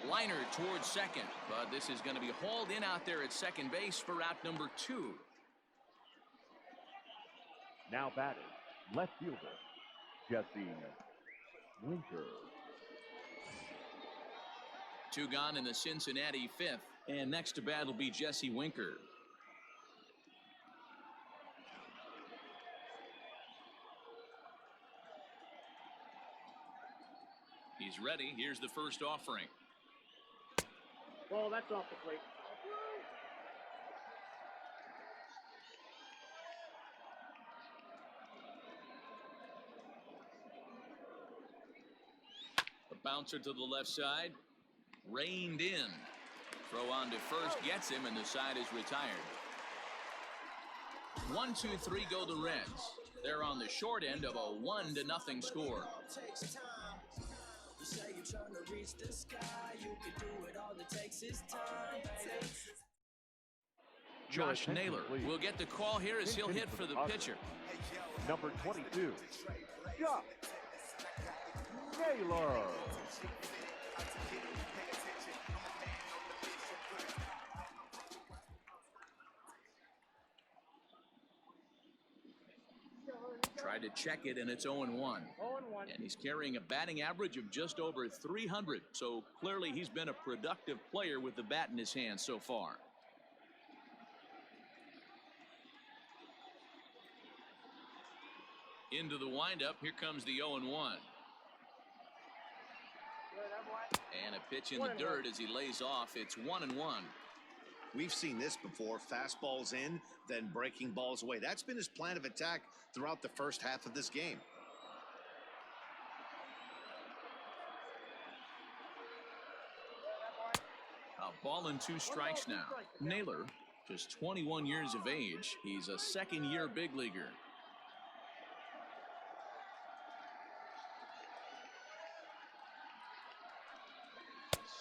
Liner towards second, but this is going to be hauled in out there at second base for out number 2. Now batting, left fielder, Jesse Winker. 2 gone in the Cincinnati 5th, and next to bat will be Jesse Winker. He's ready. Here's the first offering. Ball, that's off the plate. A bouncer to the left side. Reined in. Throw on to first. Gets him, and the side is retired. 1-2-3 go the Reds. They're on the short end of a 1-0 score. Josh Naylor will get the call here as he'll hit for the pitcher. Number 22, Josh Naylor. Tried to check it, and it's 0-1. And he's carrying a batting average of just over 300. So clearly he's been a productive player with the bat in his hand so far. Into the windup. Here comes the 0-1. And a pitch in the dirt as he lays off. It's 1-1. We've seen this before. Fastballs in, then breaking balls away. That's been his plan of attack throughout the first half of this game. A ball and 2 strikes now. Naylor, just 21 years of age. He's a second-year big leaguer.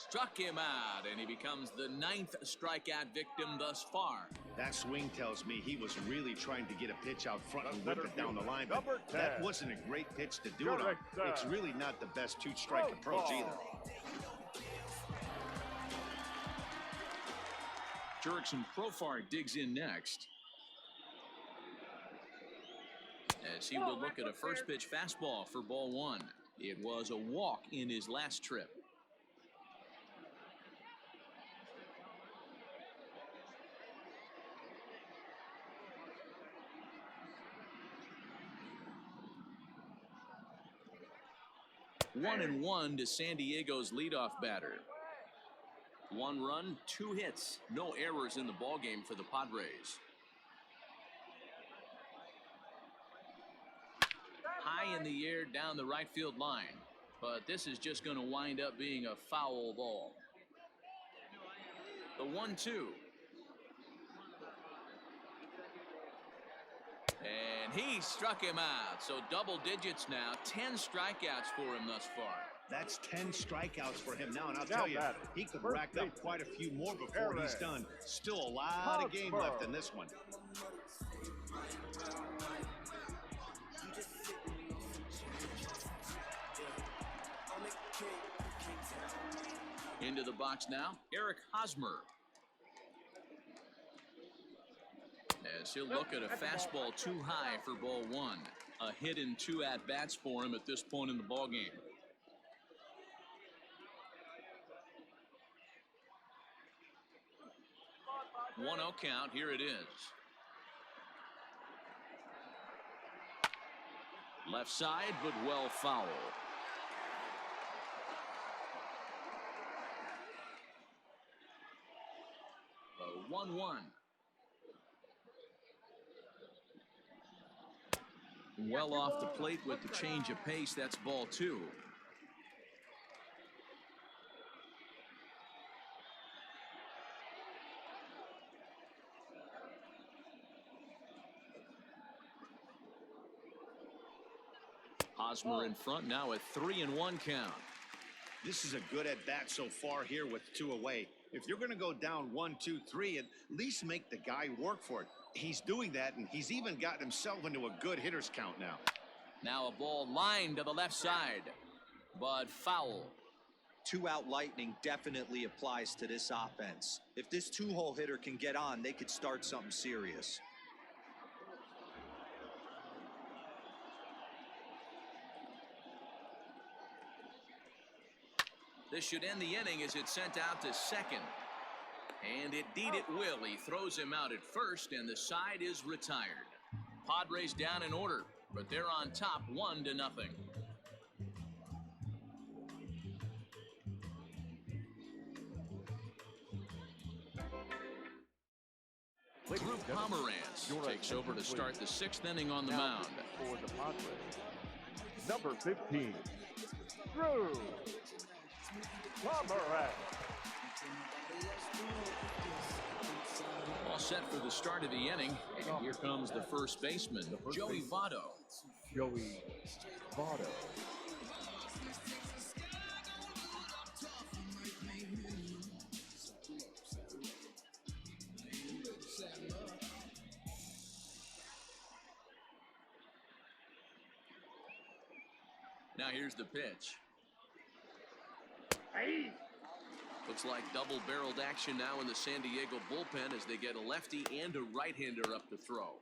Struck him out, and he becomes the 9th strikeout victim thus far. That swing tells me he was really trying to get a pitch out front and whip it down the line, but that wasn't a great pitch to do it on. It's really not the best 2-strike approach either. Jurickson Profar digs in next, as he will look at a first pitch fastball for ball 1. It was a walk in his last trip. 1-1 to San Diego's leadoff batter. 1 run, 2 hits, no errors in the ballgame for the Padres. High in the air down the right field line, but this is just going to wind up being a foul ball. The 1-2. And he struck him out. So double digits now. 10 strikeouts for him thus far. That's 10 strikeouts for him now. And I'll tell you, he could rack up quite a few more before he's done. Still a lot of game left in this one. Into the box now, Eric Hosmer. As he'll look at a fastball too high for ball 1. A hit in 2 at-bats for him at this point in the ballgame. One 0 count. Here it is. Left side, but well foul. A 1-1. Well off the plate with the change of pace. That's ball 2. Hosmer in front now at 3-1 count. This is a good at bat so far here with 2 away. If you're going to go down 1, 2, 3, at least make the guy work for it. He's doing that, and he's even gotten himself into a good hitter's count now. Now a ball lined to the left side, but foul. 2-out lightning definitely applies to this offense. If this 2-hole hitter can get on, they could start something serious. This should end the inning as it's sent out to second. And indeed it will. He throws him out at first, and the side is retired. Padres down in order, but they're on top 1-0. Drew Pomeranz takes over to start the 6th inning on the mound. For the Padres, number 15, Drew Pomeranz. All set for the start of the inning, and here comes the first baseman, Joey Votto. Joey Votto. Now here's the pitch. Looks like double-barreled action now in the San Diego bullpen as they get a lefty and a right-hander up to throw.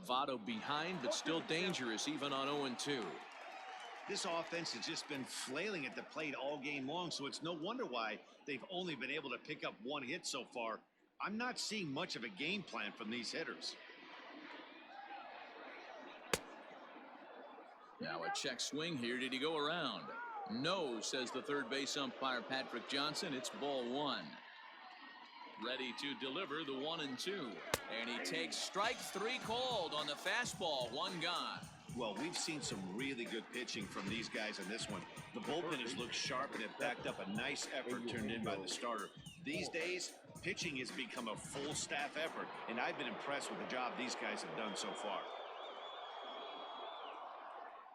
Votto behind, but still dangerous even on 0-2. This offense has just been flailing at the plate all game long, so it's no wonder why they've only been able to pick up 1 hit so far. I'm not seeing much of a game plan from these hitters. Now a check swing here. Did he go around? No, says the third base umpire Patrick Johnson. It's ball 1. Ready to deliver the 1-2. And he takes strike 3 called on the fastball. 1 gone. Well, we've seen some really good pitching from these guys in this one. The bullpen has looked sharp and have backed up a nice effort turned in by the starter. These days, pitching has become a full staff effort, and I've been impressed with the job these guys have done so far.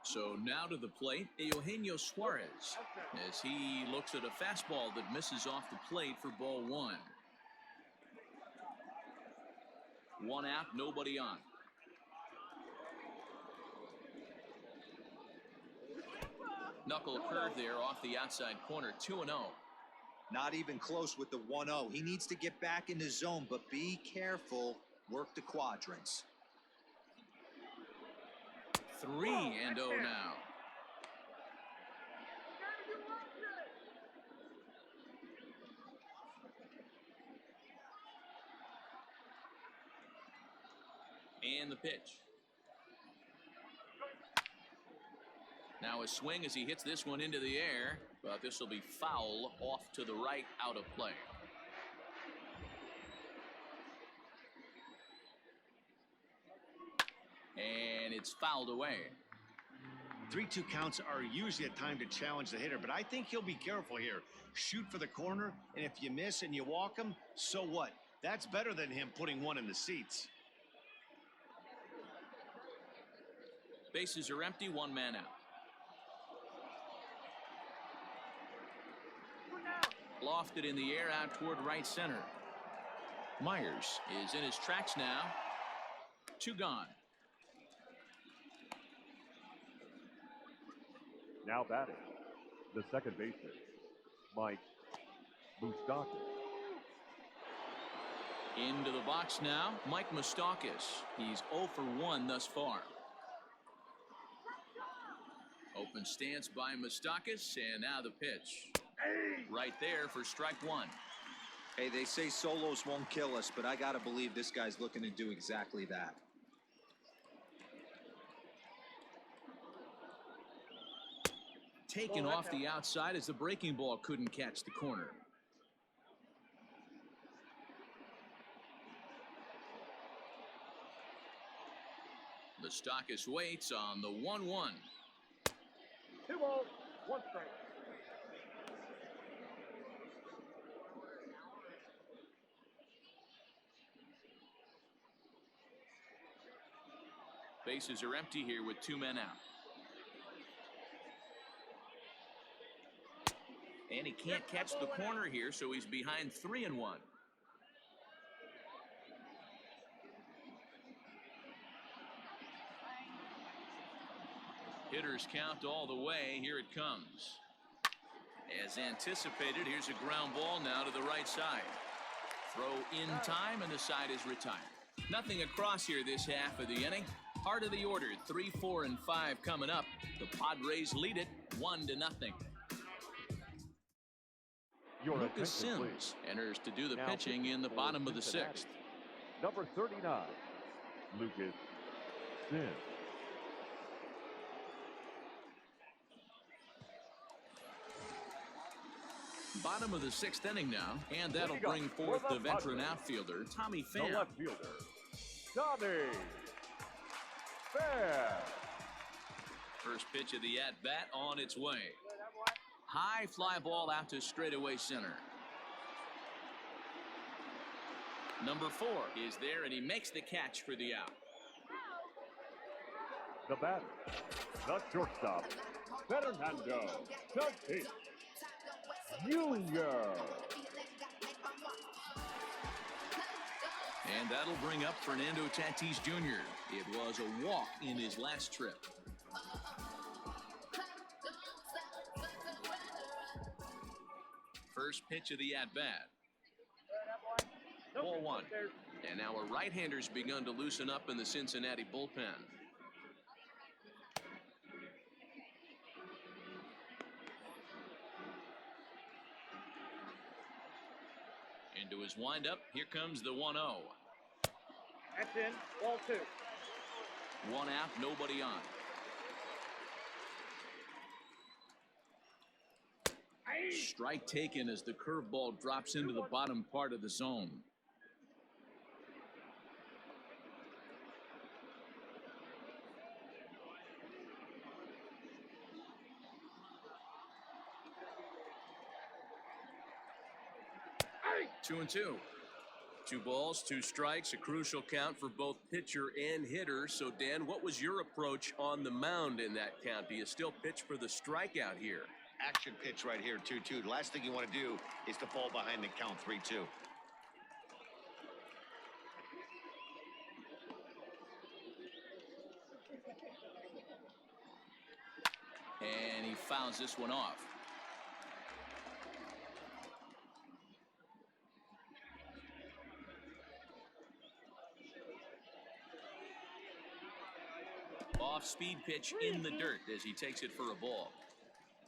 So now to the plate, Eugenio Suarez, as he looks at a fastball that misses off the plate for ball 1. 1 out, nobody on. Knuckle curve there off the outside corner, 2-0. Not even close with the 1-0. He needs to get back in the zone, but be careful. Work the quadrants. 3-0 now. And the pitch. Now a swing as he hits this one into the air, but this will be foul off to the right, out of play. And it's fouled away. 3-2 counts are usually a time to challenge the hitter, but I think he'll be careful here. Shoot for the corner, and if you miss and you walk him, so what? That's better than him putting one in the seats. Bases are empty, one man out. Lofted in the air out toward right center. Myers is in his tracks now. 2 gone. Now batting, the second baseman, Mike Moustakas. Into the box now, Mike Moustakas. He's 0 for 1 thus far. Open stance by Moustakas, and now the pitch. Right there for strike 1. Hey, they say solos won't kill us, but I got to believe this guy's looking to do exactly that. Taken off the outside as the breaking ball couldn't catch the corner. Moustakas waits on the 1-1. 2 balls, 1 strike. Bases are empty here with 2 men out. And he can't catch the corner here, so he's behind 3-1. Hitters count all the way. Here it comes. As anticipated, here's a ground ball now to the right side. Throw in time, and the side is retired. Nothing across here this half of the inning. Heart of the order, 3, 4, and 5 coming up. The Padres lead it 1-0. Lucas Sims enters to do the pitching in the bottom of the 6th. Number 39, Lucas Sims. Bottom of the 6th inning now, and that'll bring forth the veteran outfielder, Tommy Pham. The left fielder, Tommy Pham. First pitch of the at-bat on its way. High fly ball out to straightaway center. Number 4 is there, and he makes the catch for the out. The batter, the shortstop, Fernando Tatis Jr. And that'll bring up Fernando Tatis Jr. It was a walk in his last trip. First pitch of the at-bat. Ball 1. And now a right-hander's begun to loosen up in the Cincinnati bullpen. Into his windup. Here comes the 1-0. That's in. Ball 2. 1 out, nobody on. Strike taken as the curveball drops into the bottom part of the zone. Two and two. 2 balls, 2 strikes, a crucial count for both pitcher and hitter. So, Dan, what was your approach on the mound in that count? Do you still pitch for the strikeout here? Action pitch right here, 2-2. The last thing you want to do is to fall behind the count, 3-2. And he fouls this one off. Off-speed pitch in the dirt as he takes it for a ball.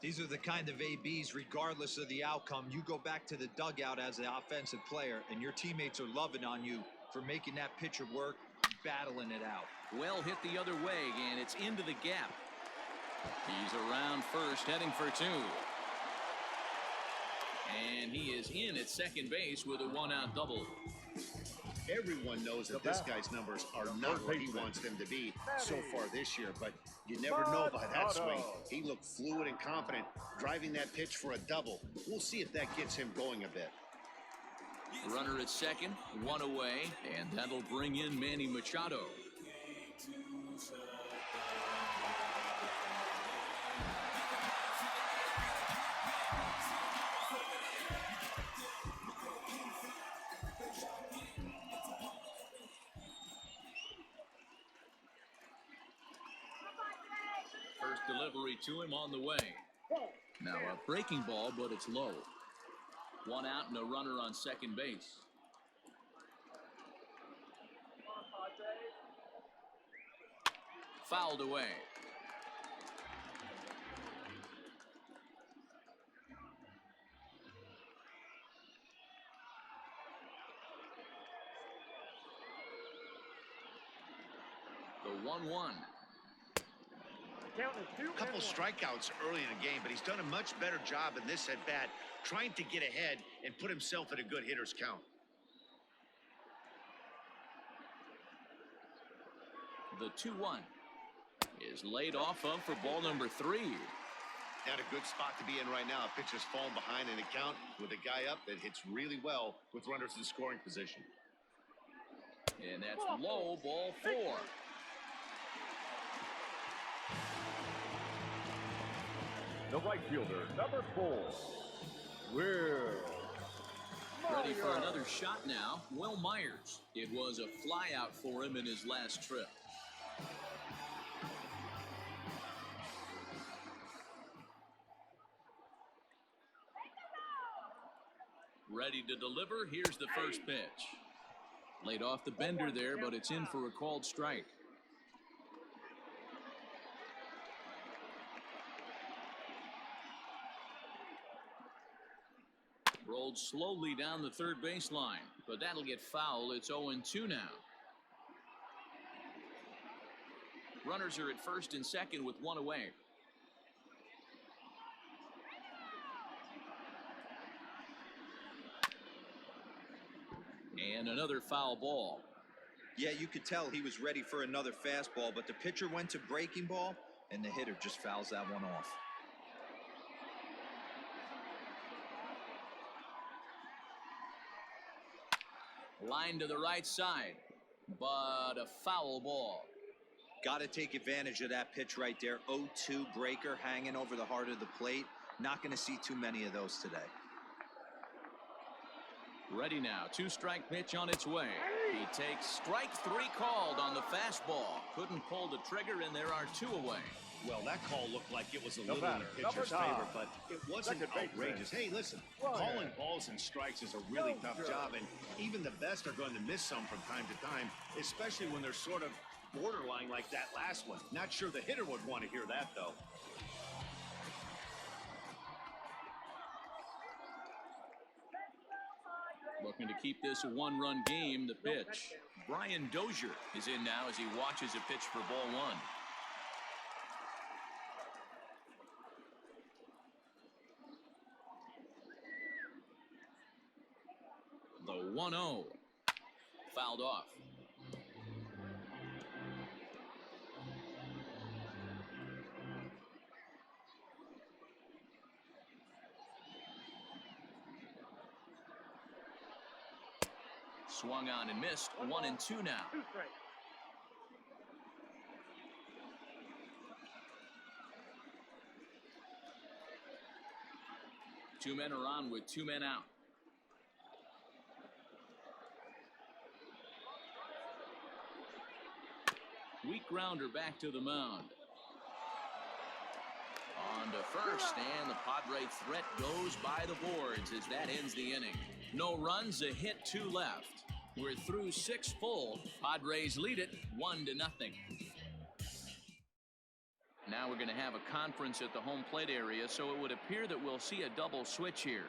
These are the kind of ABs, regardless of the outcome. You go back to the dugout as an offensive player, and your teammates are loving on you for making that pitcher work, battling it out. Well hit the other way, and it's into the gap. He's around first, heading for two. And he is in at second base with a one-out double. Everyone knows that this guy's numbers are not where he wants them to be so far this year, but you never know by that swing. He looked fluid and confident, driving that pitch for a double. We'll see if that gets him going a bit. Runner at second, one away, and that'll bring in Manny Machado. First delivery to him on the way. Now a breaking ball, but it's low. One out and a runner on second base. Fouled away. The 1-1. A couple strikeouts early in the game, but he's done a much better job in this at bat, trying to get ahead and put himself at a good hitter's count. The 2-1 is laid off of for ball number 3. Not a good spot to be in right now. Pitcher's falling behind in the count with a guy up that hits really well with runners in scoring position. And that's low, ball 4. The right fielder, number 4, Will. Ready for another shot now, Will Myers. It was a flyout for him in his last trip. Ready to deliver, here's the first pitch. Laid off the bender there, but it's in for a called strike. Rolled slowly down the third baseline, but that'll get foul. It's 0-2 now. Runners are at first and second with one away. And another foul ball. Yeah, you could tell he was ready for another fastball, but the pitcher went to breaking ball, and the hitter just fouls that one off. Line to the right side, but a foul ball. Got to take advantage of that pitch right there. 0-2 breaker hanging over the heart of the plate. Not going to see too many of those today. Ready now, 2-strike pitch on its way. He takes strike 3 called on the fastball. Couldn't pull the trigger, and there are 2 away. Well, that call looked like it was a little in the pitcher's favor, but it wasn't outrageous. Hey, listen, calling balls and strikes is a really tough job, and even the best are going to miss some from time to time, especially when they're sort of borderline like that last one. Not sure the hitter would want to hear that, though. Looking to keep this a 1-run game. The pitch. Brian Dozier is in now as he watches a pitch for ball 1. The 1-0. Fouled off. Swung on and missed. 1-2 now. 2 straight. Two men are on with 2 men out. Weak grounder back to the mound. On to first, and the Padre threat goes by the boards as that ends the inning. No runs, a hit, 2 left. We're through 6 full. Padres lead it 1-0. Now we're going to have a conference at the home plate area, so it would appear that we'll see a double switch here.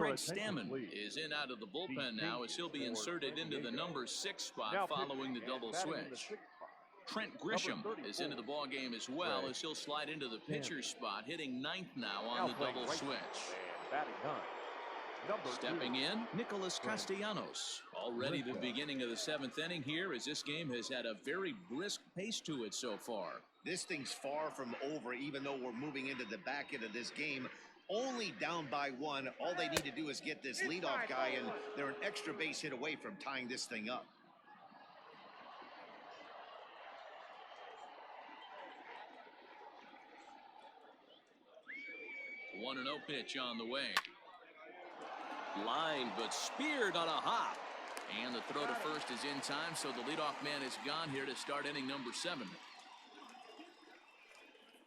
Craig attention, Stammen please. is in out of the bullpen These now as he'll be changes for inserted into the San Diego. number 6 spot Now following the pitching and double batting in the switch. 6th spot. Trent Grisham Number is into the 34, ball game as well Craig as he'll slide into the pitcher's spot, hitting 9th now on Now the playing double right switch. and batting 9. Number Stepping 2, in, Nicholas Trent Castellanos. Already the Grisham. beginning of the 7th inning here as this game has had a very brisk pace to it so far. This thing's far from over, even though we're moving into the back end of this game. Only down by 1. All they need to do is get this leadoff guy, and they're an extra base hit away from tying this thing up. One 1-0 pitch on the way. Line, but speared on a hop. And the throw to first is in time, so the leadoff man is gone here to start inning number 7.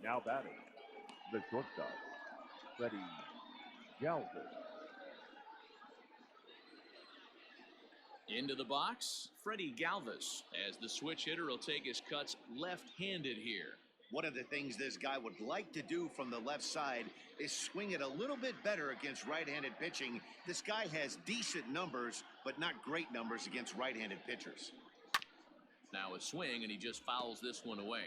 Now batting, the shortstop, Freddie Galvis. Into the box, Freddie Galvis, as the switch hitter will take his cuts left-handed here. One of the things this guy would like to do from the left side is swing it a little bit better against right-handed pitching. This guy has decent numbers, but not great numbers against right-handed pitchers. Now a swing, and he just fouls this one away.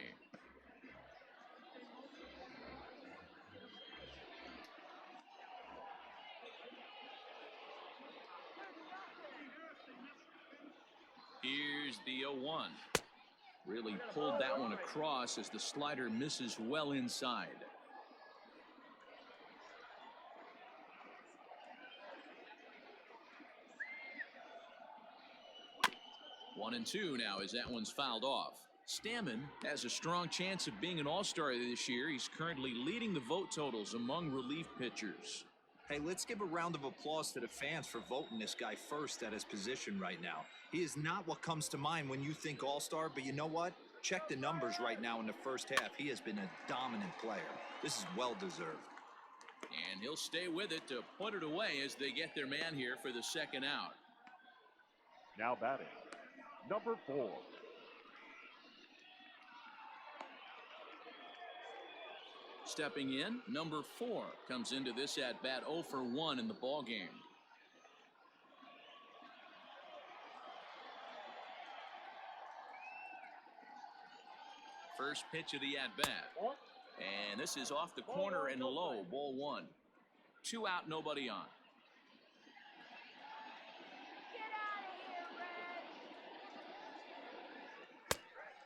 Here's the 0-1. Really pulled that one across as the slider misses well inside. One and two now as that one's fouled off. Stammen has a strong chance of being an all-star this year. He's currently leading the vote totals among relief pitchers. Hey, let's give a round of applause to the fans for voting this guy first at his position right now. He is not what comes to mind when you think all-star, but you know what? Check the numbers right now in the first half. He has been a dominant player. This is well-deserved. And he'll stay with it to put it away as they get their man here for the second out. Now batting, number 4. Stepping in, number 4 comes into this at bat 0 for 1 in the ball game. First pitch of the at bat, and this is off the corner and low, ball 1. 2 out, nobody on.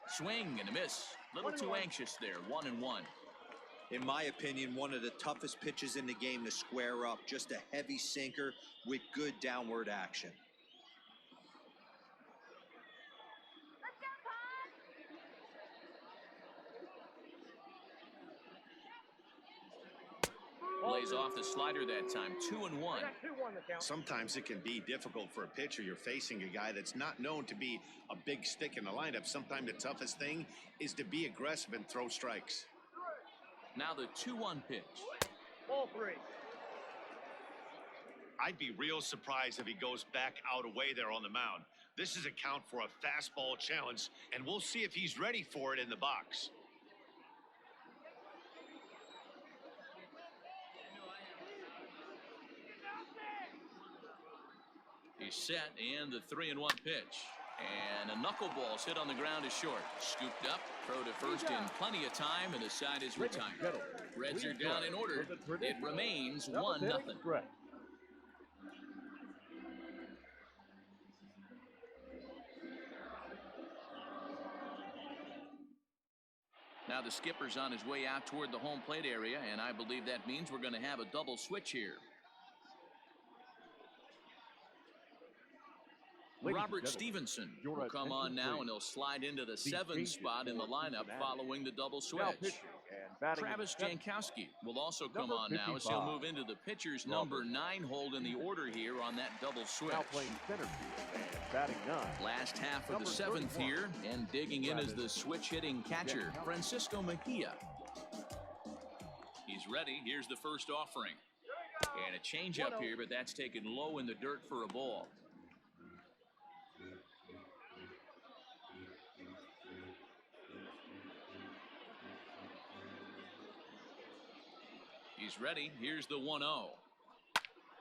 Swing and a miss. Little too anxious there. 1-1. In my opinion, one of the toughest pitches in the game to square up. Just a heavy sinker with good downward action. Lays off the slider that time. 2-1. Sometimes it can be difficult for a pitcher. You're facing a guy that's not known to be a big stick in the lineup. Sometimes the toughest thing is to be aggressive and throw strikes. Now the 2-1 pitch. Ball 3. I'd be real surprised if he goes back out away there on the mound. This is a count for a fastball challenge, and we'll see if he's ready for it in the box. He's set, and the 3-1 pitch. And a knuckleball's hit on the ground is short. Scooped up, throw to first in plenty of time, and the side is retired. Reds are down in order. It remains 1-0. Now the skipper's on his way out toward the home plate area, and I believe that means we're going to have a double switch here. Robert Stevenson will come on now, and he'll slide into the 7th spot in the lineup following the double switch. Travis Jankowski will also come on now as he'll move into the pitcher's number 9 hold in the order here on that double switch. Now playing center field and batting 9. Last half of the 7th here, and digging in is the switch-hitting catcher, Francisco Mejia. He's ready. Here's the first offering. And a changeup here, but that's taken low in the dirt for a ball. He's ready. Here's the 1-0.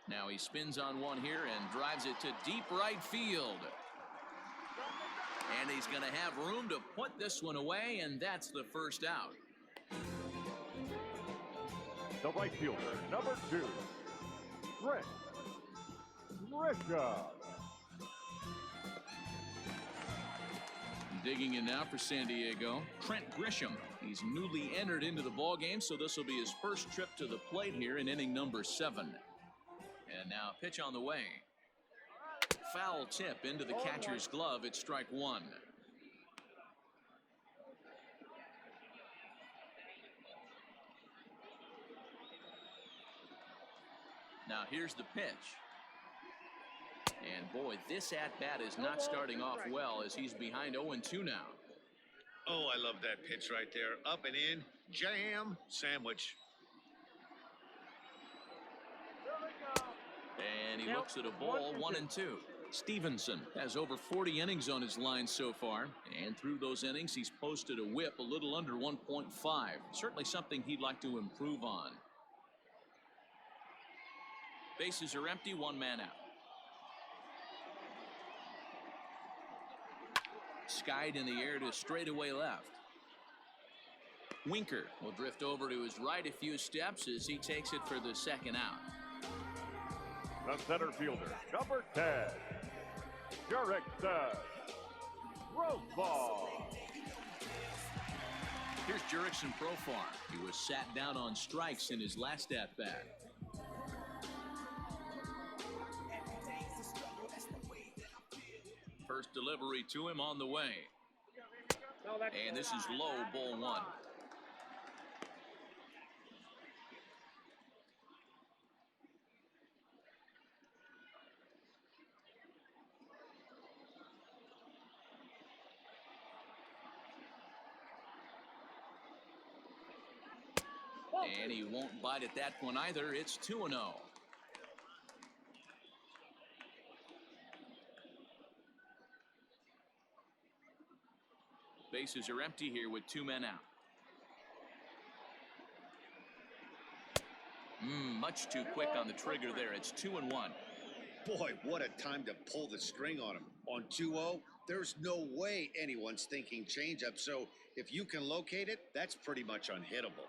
Now he spins on one here and drives it to deep right field. And he's going to have room to put this one away, and that's the first out. The right fielder, number 2, Trent Grisham. Digging in now for San Diego, Trent Grisham. He's newly entered into the ballgame, so this will be his first trip to the plate here in inning number 7. And now pitch on the way. Foul tip into the catcher's glove. It's strike 1. Now here's the pitch. And boy, this at-bat is not starting off well as he's behind 0-2 now. Oh, I love that pitch right there. Up and in, jam, sandwich. And he looks at a ball, 1-2. Stevenson has over 40 innings on his line so far, and through those innings he's posted a whip a little under 1.5. Certainly something he'd like to improve on. Bases are empty, 1 man out. Skied in the air to straightaway left. Winker will drift over to his right a few steps as he takes it for the second out. The center fielder, number 10, Jurickson Profar. Here's Jurickson Profar. He was sat down on strikes in his last at-bat. First delivery to him on the way. And this is low, ball 1. And he won't bite at that one either. It's 2-0. Bases are empty here with 2 men out. Much too quick on the trigger there. It's 2-1. Boy, what a time to pull the string on him. On 2-0, there's no way anyone's thinking changeup. So if you can locate it, that's pretty much unhittable.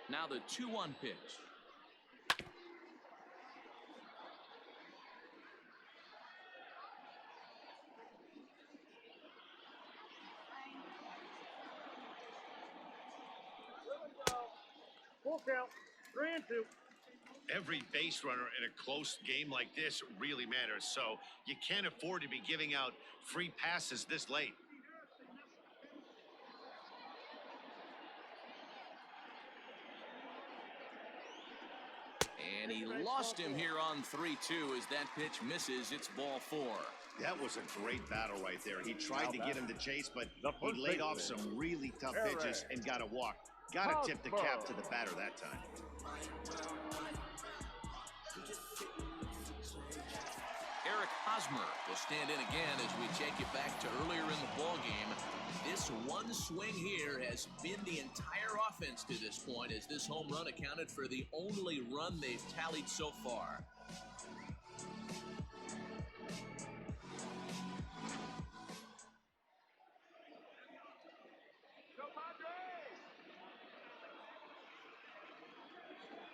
Now the 2-1 pitch. Full count, 3-2. Every base runner in a close game like this really matters, so you can't afford to be giving out free passes this late. And he lost him here on 3-2 as that pitch misses. It's ball 4. That was a great battle right there. He tried to get him to chase, but he laid off some really tough pitches and got a walk. Got to tip the cap to the batter that time. Eric Hosmer will stand in again as we take you back to earlier in the ballgame. This one swing here has been the entire offense to this point, as this home run accounted for the only run they've tallied so far.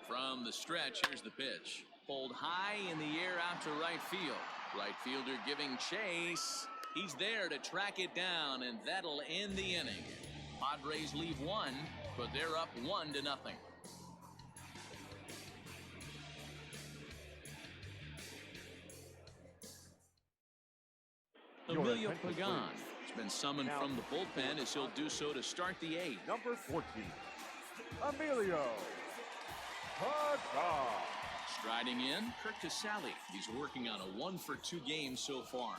From the stretch, here's the pitch. Pulled high in the air out to right field. Right fielder giving chase. He's there to track it down, and that'll end the inning. Padres leave 1, but they're up 1-0. Emilio Pagan has been summoned from the bullpen as he'll do so to start the 8th. Number 14, Emilio Pagan. Striding in, Kirk Casale. He's working on a 1-for-2 game so far.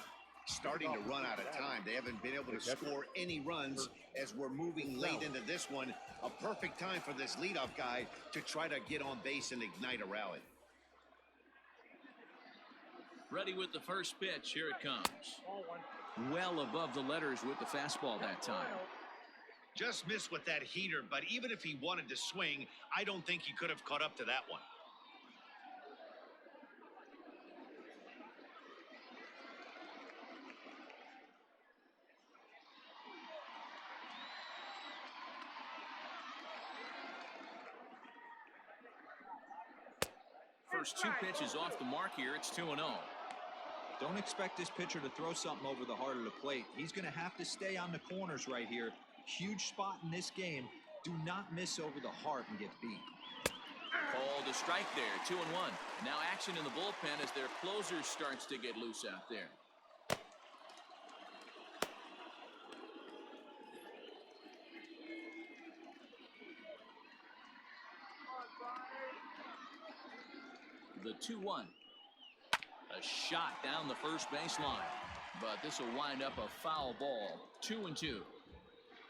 Starting to run out of time. They haven't been able to score any runs as we're moving late into this one. A perfect time for this leadoff guy to try to get on base and ignite a rally. Ready with the first pitch. Here it comes. Well above the letters with the fastball that time. Just missed with that heater, but even if he wanted to swing, I don't think he could have caught up to that one. First two pitches off the mark here. It's 2-0. Don't expect this pitcher to throw something over the heart of the plate. He's going to have to stay on the corners right here. Huge spot in this game. Do not miss over the heart and get beat. Called a strike there. 2-1. Now action in the bullpen as their closer starts to get loose out there. The 2-1. A shot down the first baseline, but this will wind up a foul ball. 2-2.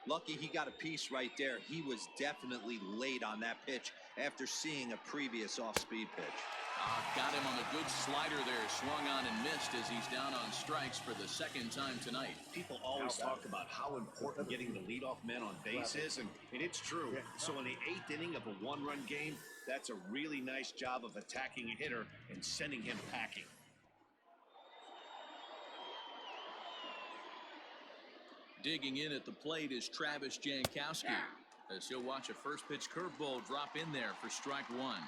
Lucky he got a piece right there. He was definitely late on that pitch after seeing a previous off-speed pitch. Got him on the good slider there. Swung on and missed as he's down on strikes for the second time tonight. People always talk about how important getting the leadoff man on base is, and it's true. So in the 8th inning of a one-run game, that's a really nice job of attacking a hitter and sending him packing. Digging in at the plate is Travis Jankowski, as he'll watch a first pitch curveball drop in there for strike one.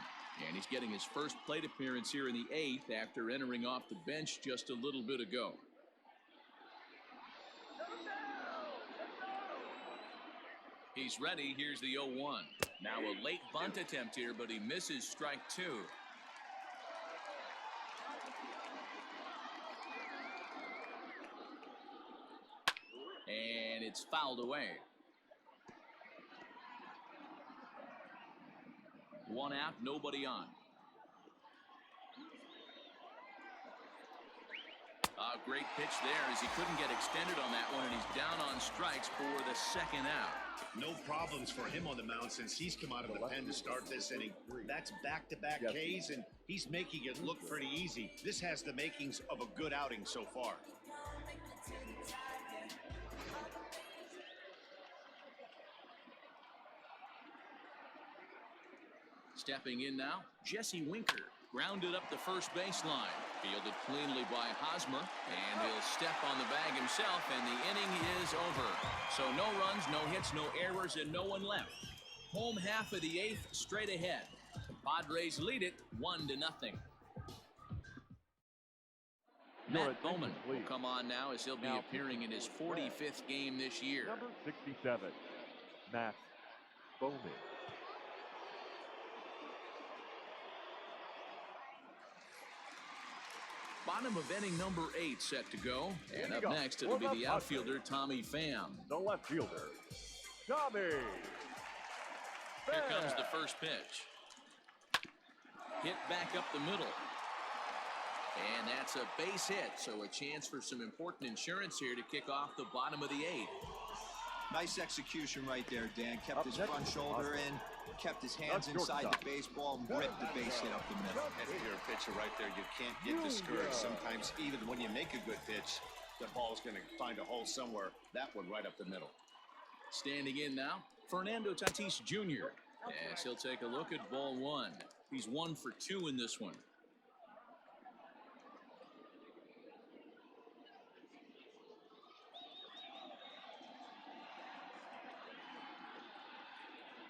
And he's getting his first plate appearance here in the 8th after entering off the bench just a little bit ago. He's ready. Here's the 0-1. Now a late bunt attempt here, but he misses strike two. And it's fouled away. One out, nobody on. Great pitch there as he couldn't get extended on that one, and he's down on strikes for the second out. No problems for him on the mound since he's come out of the pen to start this inning. That's back-to-back Ks, and he's making it look pretty easy. This has the makings of a good outing so far. Stepping in now, Jesse Winker. Grounded up the first baseline. Fielded cleanly by Hosmer. And he'll step on the bag himself, and the inning is over. So no runs, no hits, no errors, and no one left. Home half of the 8th straight ahead. The Padres lead it 1-0. Matt Bowman will come on now as he'll be appearing in his 45th game this year. Number 67, Matt Bowman. Bottom of inning number 8 set to go. And up next, it'll be the outfielder, Tommy Pham. The left fielder, Tommy. Here comes the first pitch. Hit back up the middle. And that's a base hit, so a chance for some important insurance here to kick off the bottom of the 8th. Nice execution right there, Dan. Kept his front shoulder in, kept his hands inside the baseball, and ripped the base hit up the middle. And if you're a pitcher right there, you can't get discouraged. Sometimes even when you make a good pitch, the ball's going to find a hole somewhere. That one right up the middle. Standing in now, Fernando Tatis Jr. As he'll take a look at ball one. He's 1 for 2 in this one.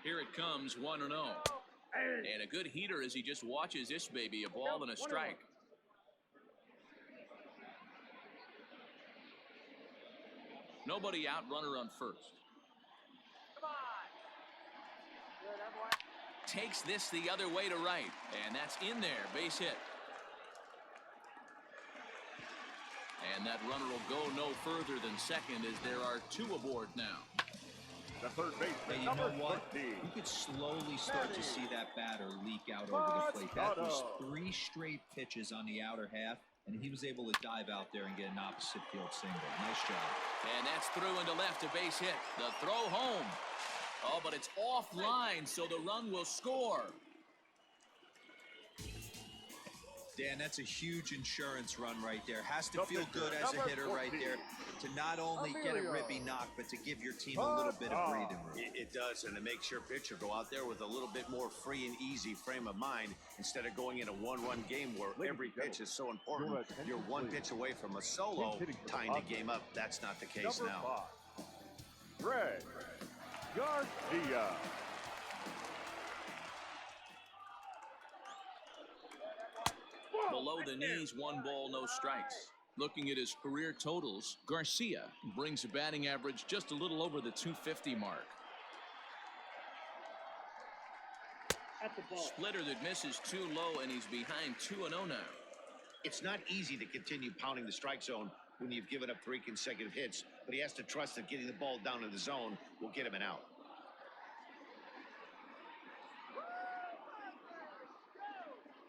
Here it comes, 1-0. And a good heater as he just watches this baby, a ball and a strike. Nobody out, runner on first. Takes this the other way to right, and that's in there, base hit. And that runner will go no further than second as there are 2 aboard now. The third baseman, Hey, you know what? You could slowly start to see that batter leak out over the plate. That was 3 straight pitches on the outer half, and he was able to dive out there and get an opposite field single. Nice job. And that's through into left, a base hit. The throw home. Oh, but it's offline, so the run will score. Dan, that's a huge insurance run right there. Has to feel good as a hitter right there to not only get a ribby knock, but to give your team a little bit of breathing room. It does, and it makes your pitcher go out there with a little bit more free and easy frame of mind instead of going in a one-run game where every pitch is so important. You're one pitch away from a solo, tying the game up. That's not the case now. Greg Garcia. Below the knees, 1 ball, no strikes. Looking at his career totals, Garcia brings a batting average just a little over the 250 mark. At the ball. Splitter that misses too low, and he's behind 2-0 now. It's not easy to continue pounding the strike zone when you've given up 3 consecutive hits, but he has to trust that getting the ball down in the zone will get him an out.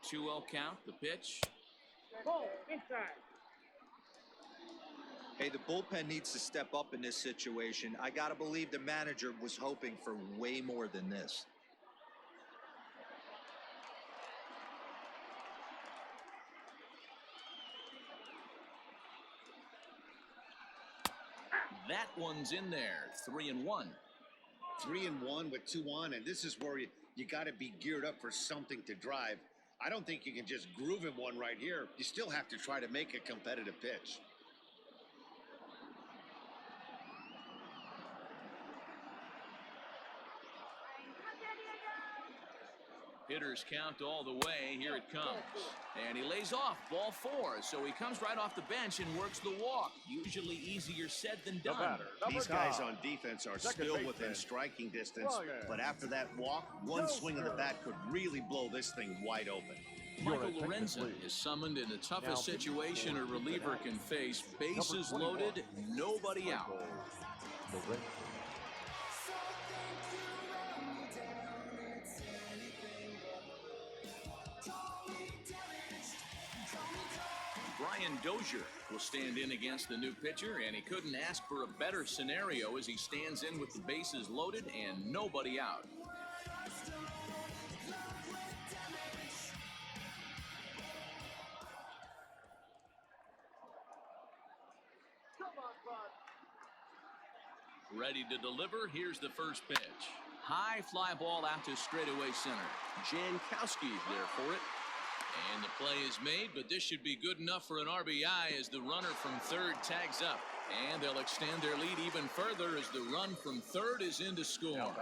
2-0 count, the pitch. Ball inside. Hey, the bullpen needs to step up in this situation. I got to believe the manager was hoping for way more than this. That one's in there, 3-1. 3-1 with 2 on, and this is where you got to be geared up for something to drive. I don't think you can just groove him one right here. You still have to try to make a competitive pitch. Hitters count all the way. Here it comes. And he lays off, ball 4. So he comes right off the bench and works the walk. Usually easier said than The done. batter, These number guys 9. on defense are Second still baseman, within striking distance, Ryan. but after that walk, one swing of the bat could really blow this thing wide open. Michael Your attention, Lorenzen please. is summoned in the toughest Now, situation a reliever can face. Bases Number 21, loaded, nobody out. Lorenzen. Brian Dozier will stand in against the new pitcher, and he couldn't ask for a better scenario as he stands in with the bases loaded and nobody out. Ready to deliver. Here's the first pitch. High fly ball out to straightaway center. Jankowski's there for it. And the play is made, but this should be good enough for an RBI as the runner from third tags up. And they'll extend their lead even further as the run from third is in to score.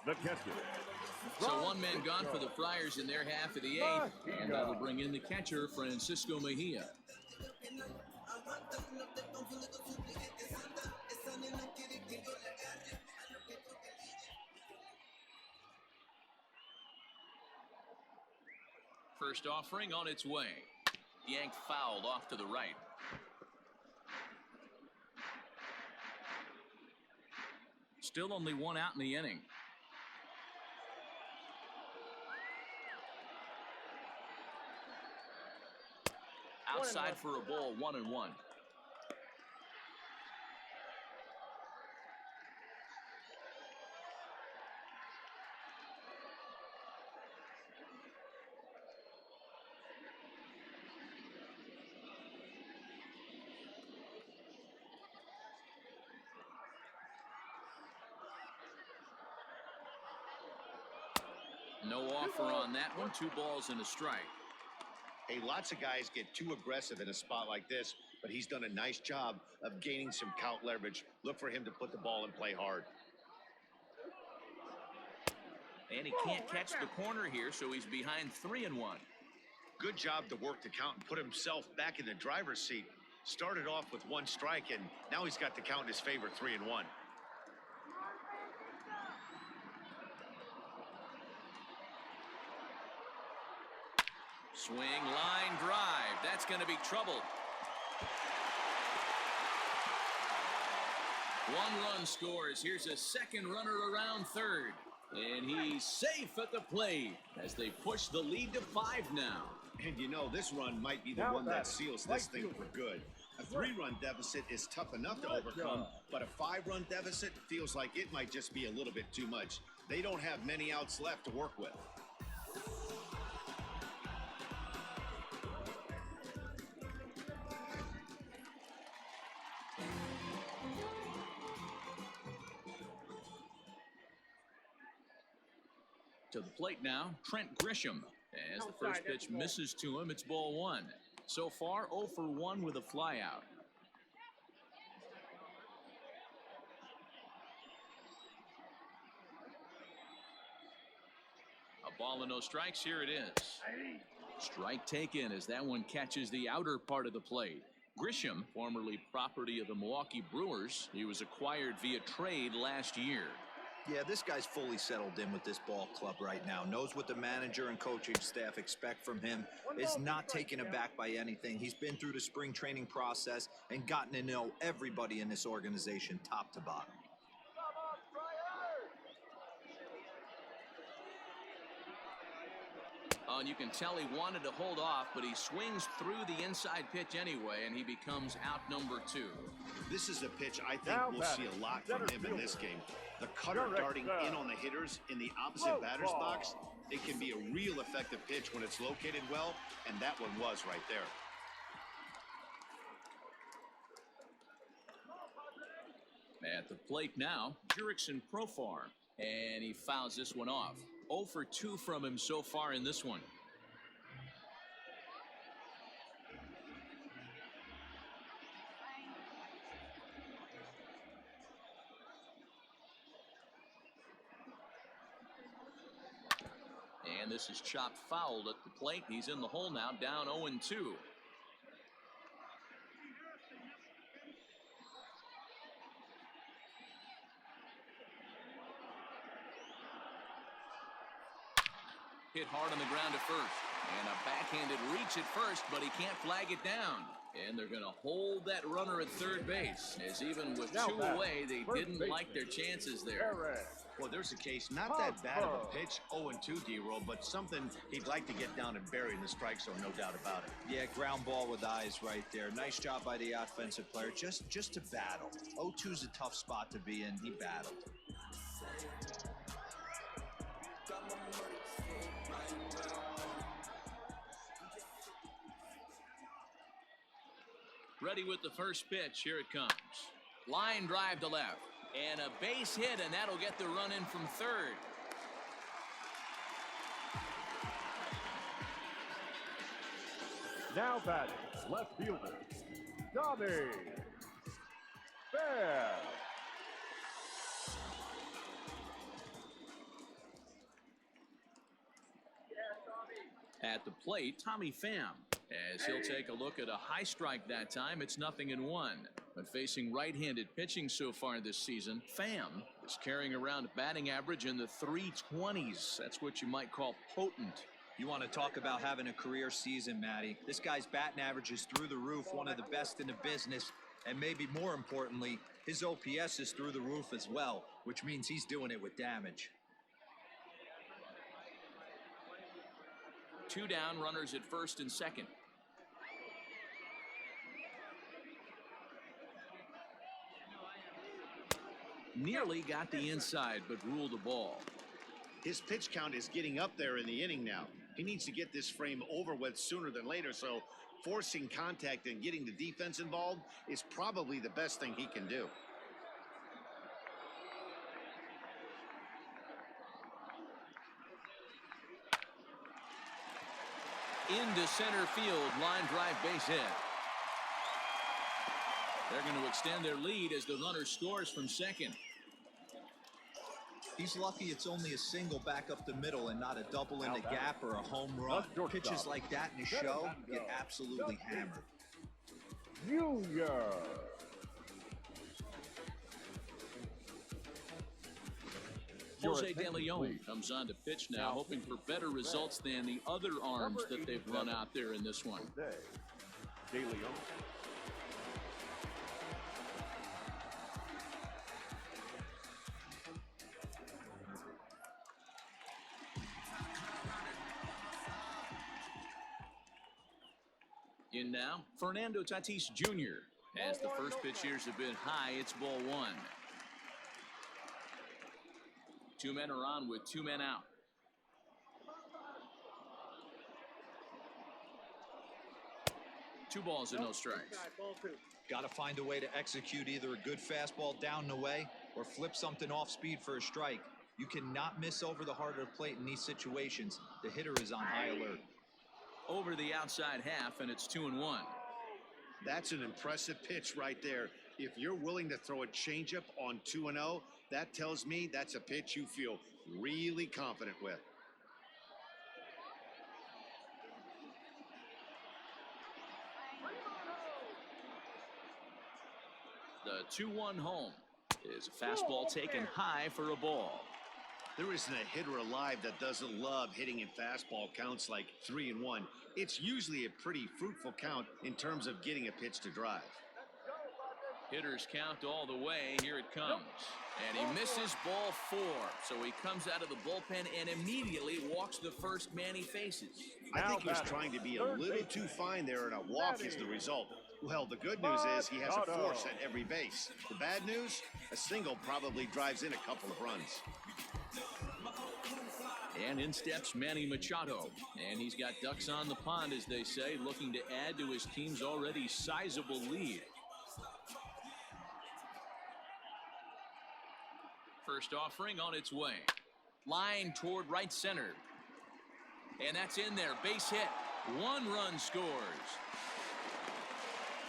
The catcher. So 1 man gone for the Friars in their half of the 8th. And that'll bring in the catcher, Francisco Mejia. First offering on its way. Yanked fouled off to the right. Still only 1 out in the inning. Outside for a ball, 1-1. No offer on that one. 2 balls and a strike. Hey, lots of guys get too aggressive in a spot like this, but he's done a nice job of gaining some count leverage. Look for him to put the ball in play hard. And he can't catch the corner here, so he's behind 3-1. Good job to work the count and put himself back in the driver's seat. Started off with 1 strike, and now he's got the count in his favor, 3-1. Swing, line, drive. That's going to be trouble. 1 run scores. Here's a second runner around third. And he's safe at the plate as they push the lead to 5 now. And you know, this run might be the one that seals this thing for good. A 3-run deficit is tough enough to overcome, but a 5-run deficit feels like it might just be a little bit too much. They don't have many outs left to work with. To the plate now, Trent Grisham. As the first pitch misses to him, it's ball one. So far, 0 for 1 with a flyout. A ball and no strikes. Here it is. Strike taken as that one catches the outer part of the plate. Grisham, formerly property of the Milwaukee Brewers, he was acquired via trade last year. Yeah, this guy's fully settled in with this ball club right now. Knows what the manager and coaching staff expect from him. Is not taken aback by anything. He's been through the spring training process and gotten to know everybody in this organization top to bottom. And you can tell he wanted to hold off, but he swings through the inside pitch anyway, and he becomes out number 2. This is a pitch I think we'll see a lot from him in this game. The cutter darting in on the hitters in the opposite batter's box. It can be a real effective pitch when it's located well, and that one was right there. At the plate now, Jurickson Profar, and he fouls this one off. 0 for 2 from him so far in this one. And this is chopped foul at the plate. He's in the hole now, down 0-2. Hit hard on the ground at first. And a backhanded reach at first, but he can't flag it down. And they're going to hold that runner at third base, as even with 2 away, they didn't like their chances there. Well, there's a case, not that bad of a pitch, 0-2, D-roll, but something he'd like to get down and bury in the strike zone, no doubt about it. Yeah, ground ball with eyes right there. Nice job by the offensive player, just to battle. 0-2's a tough spot to be in. He battled. Ready with the first pitch. Here it comes. Line drive to left. And a base hit, and that'll get the run in from third. Now batting, left fielder, Tommy Pham. At the plate, Tommy Pham. As he'll take a look at a high strike that time, it's 0-1. But facing right-handed pitching so far this season, Pham is carrying around a batting average in the 320s. That's what you might call potent. You want to talk about having a career season, Matty. This guy's batting average is through the roof, one of the best in the business. And maybe more importantly, his OPS is through the roof as well, which means he's doing it with damage. 2 down, runners at first and second. Nearly got the inside, but ruled the ball. His pitch count is getting up there in the inning now. He needs to get this frame over with sooner than later, so forcing contact and getting the defense involved is probably the best thing he can do. Into center field, line drive base hit. They're going to extend their lead as the runner scores from second. He's lucky it's only a single back up the middle and not a double in the gap or a home run. Pitches like that in a show get absolutely hammered. Junior. Jose De Leon comes on to pitch now, hoping for better results than the other arms that they've run out there in this one. De Leon. In now, Fernando Tatis Jr. As the first pitch here's a bit high, it's ball 1. 2 men are on with 2 men out. Two balls and no strikes. Got to find a way to execute either a good fastball down the way or flip something off speed for a strike. You cannot miss over the heart of the plate in these situations. The hitter is on high alert. Over the outside half, and it's 2-1. That's an impressive pitch right there. If you're willing to throw a changeup on 2-0, that tells me that's a pitch you feel really confident with. The 2-1 home is a fastball taken high for a ball. There isn't a hitter alive that doesn't love hitting in fastball counts like 3-1. It's usually a pretty fruitful count in terms of getting a pitch to drive. Hitters count all the way. Here it comes. And he misses ball 4. So he comes out of the bullpen and immediately walks the first man he faces. I think he was trying to be a little too fine there, and a walk is the result. Well, the good news is he has a force at every base. The bad news, a single probably drives in a couple of runs. And in steps Manny Machado. And he's got ducks on the pond, as they say, looking to add to his team's already sizable lead. First offering on its way. Line toward right center. And that's in there. Base hit. 1 run scores.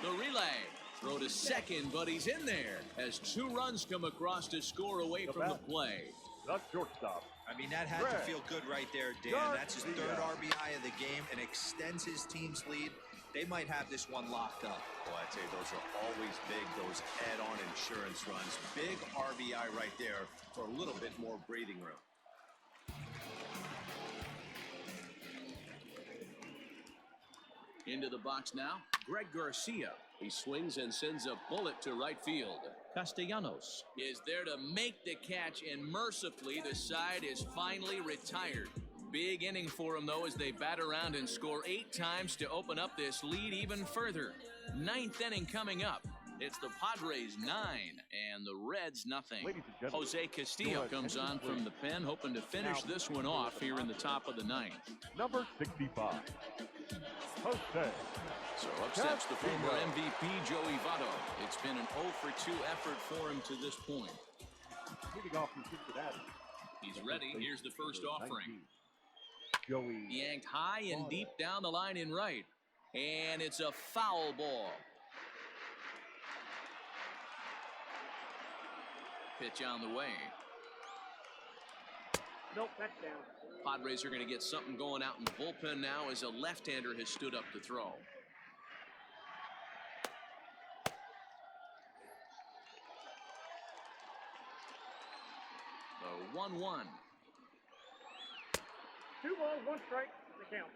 The relay. Throw to second, but he's in there as 2 runs come across to score away from the play. The shortstop. I mean, that had to feel good right there, Dan. That's his 3rd RBI of the game and extends his team's lead. They might have this one locked up. Well, I'd say those are always big, those add-on insurance runs. Big RBI right there for a little bit more breathing room. Into the box now, Greg Garcia. He swings and sends a bullet to right field. Castellanos is there to make the catch, and mercifully the side is finally retired. Big inning for him, though, as they bat around and score 8 times to open up this lead even further. 9th inning coming up. It's the Padres 9 and the Reds nothing. Jose Castillo comes on from the pen, hoping to finish this one off here in the top of the 9th. Number 65. Jose. So up steps the former MVP Joey Votto. It's been an 0-for-2 effort for him to this point. Leading off from Cincinnati. He's ready. Here's the first offering. Joey. Yanked high and deep down the line in right. And it's a foul ball. Pitch on the way. Nope, that's down. Padres are going to get something going out in the bullpen now as a left-hander has stood up to throw. The 1-1. 2 balls, 1 strike, the count.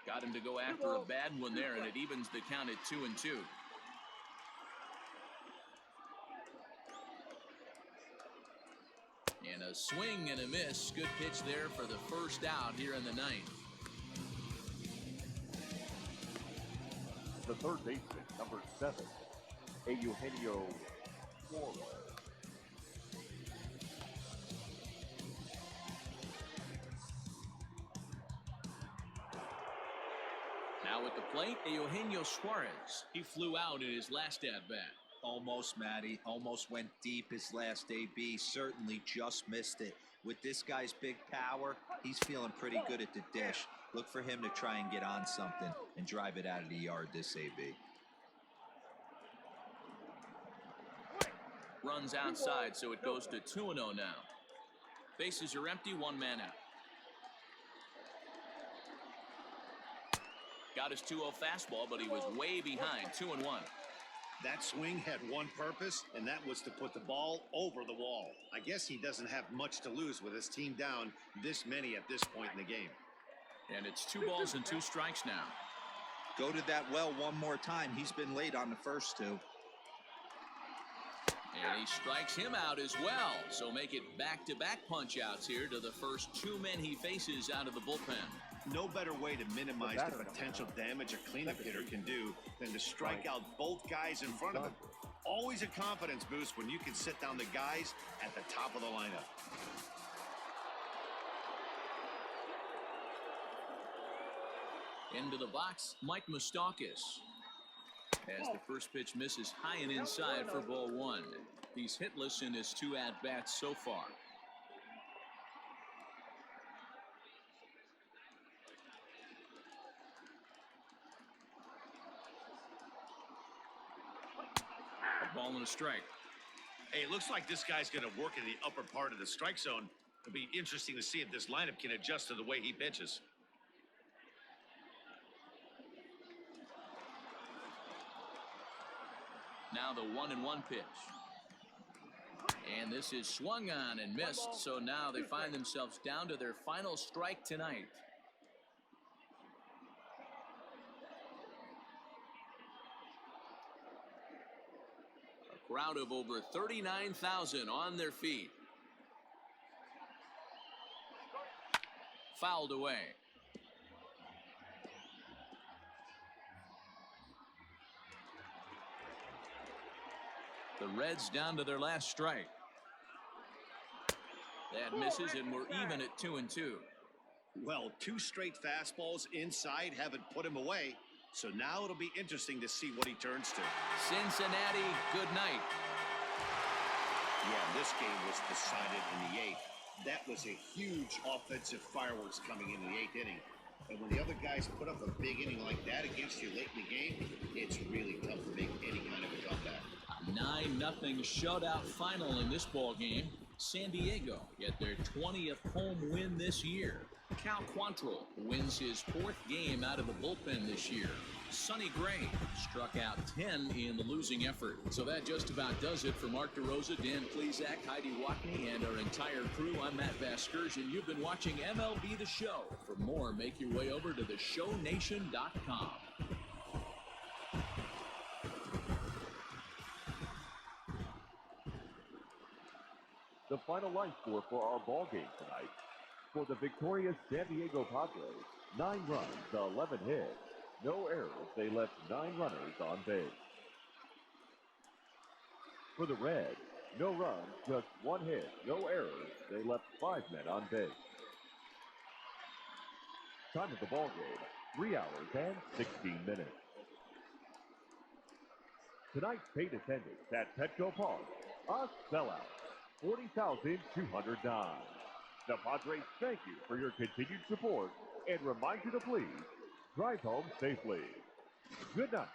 Got him to go after a bad one there, and it evens the count at 2-2. And a swing and a miss. Good pitch there for the first out here in the 9th. The third baseman, number 7, Eugenio Suarez. Now at the plate, Eugenio Suarez. He flew out in his last at-bat. Almost, Matty. Almost went deep his last AB. Certainly just missed it. With this guy's big power, he's feeling pretty good at the dish. Look for him to try and get on something and drive it out of the yard this AB. Runs outside, so it goes to 2-0 now. Bases are empty, 1 man out. Got his 2-0 fastball, but he was way behind, 2-1. That swing had one purpose, and that was to put the ball over the wall. I guess he doesn't have much to lose with his team down this many at this point in the game. And it's 2 balls and 2 strikes now. Go to that well one more time. He's been late on the first 2. And he strikes him out as well. So make it back-to-back punch-outs here to the first 2 men he faces out of the bullpen. No better way to minimize the potential damage a cleanup hitter can do than to strike out both guys in front of him. Always a confidence boost when you can sit down the guys at the top of the lineup. Into the box, Mike Moustakas. As the first pitch misses high and inside for ball one. He's hitless in his 2 at-bats so far. A ball and a strike. Hey, it looks like this guy's going to work in the upper part of the strike zone. It'll be interesting to see if this lineup can adjust to the way he pitches. Now the 1-1 pitch. And this is swung on and missed, so now they find themselves down to their final strike tonight. A crowd of over 39,000 on their feet. Fouled away. The Reds down to their last strike. That misses, and we're even at 2-2. Well, 2 straight fastballs inside haven't put him away. So now it'll be interesting to see what he turns to. Cincinnati, good night. Yeah, this game was decided in the 8th. That was a huge offensive fireworks coming in the 8th inning. And when the other guys put up a big inning like that against you late in the game, it's really tough to make any kind of a comeback. A 9-0 shutout final in this ball game. San Diego get their 20th home win this year. Cal Quantrill wins his 4th game out of the bullpen this year. Sonny Gray struck out 10 in the losing effort. So that just about does it for Mark DeRosa, Dan Plesac, Heidi Watney, and our entire crew. I'm Matt Vasgersian. You've been watching MLB The Show. For more, make your way over to theshownation.com. The final line score for our ball game tonight. For the victorious San Diego Padres, 9 runs, 11 hits. No errors, they left 9 runners on base. For the Reds, no runs, just 1 hit. No errors, they left 5 men on base. Time of the ball game, 3 hours and 16 minutes. Tonight's paid attendance at Petco Park, a sellout. 40,209. The Padres thank you for your continued support and remind you to please drive home safely. Good night.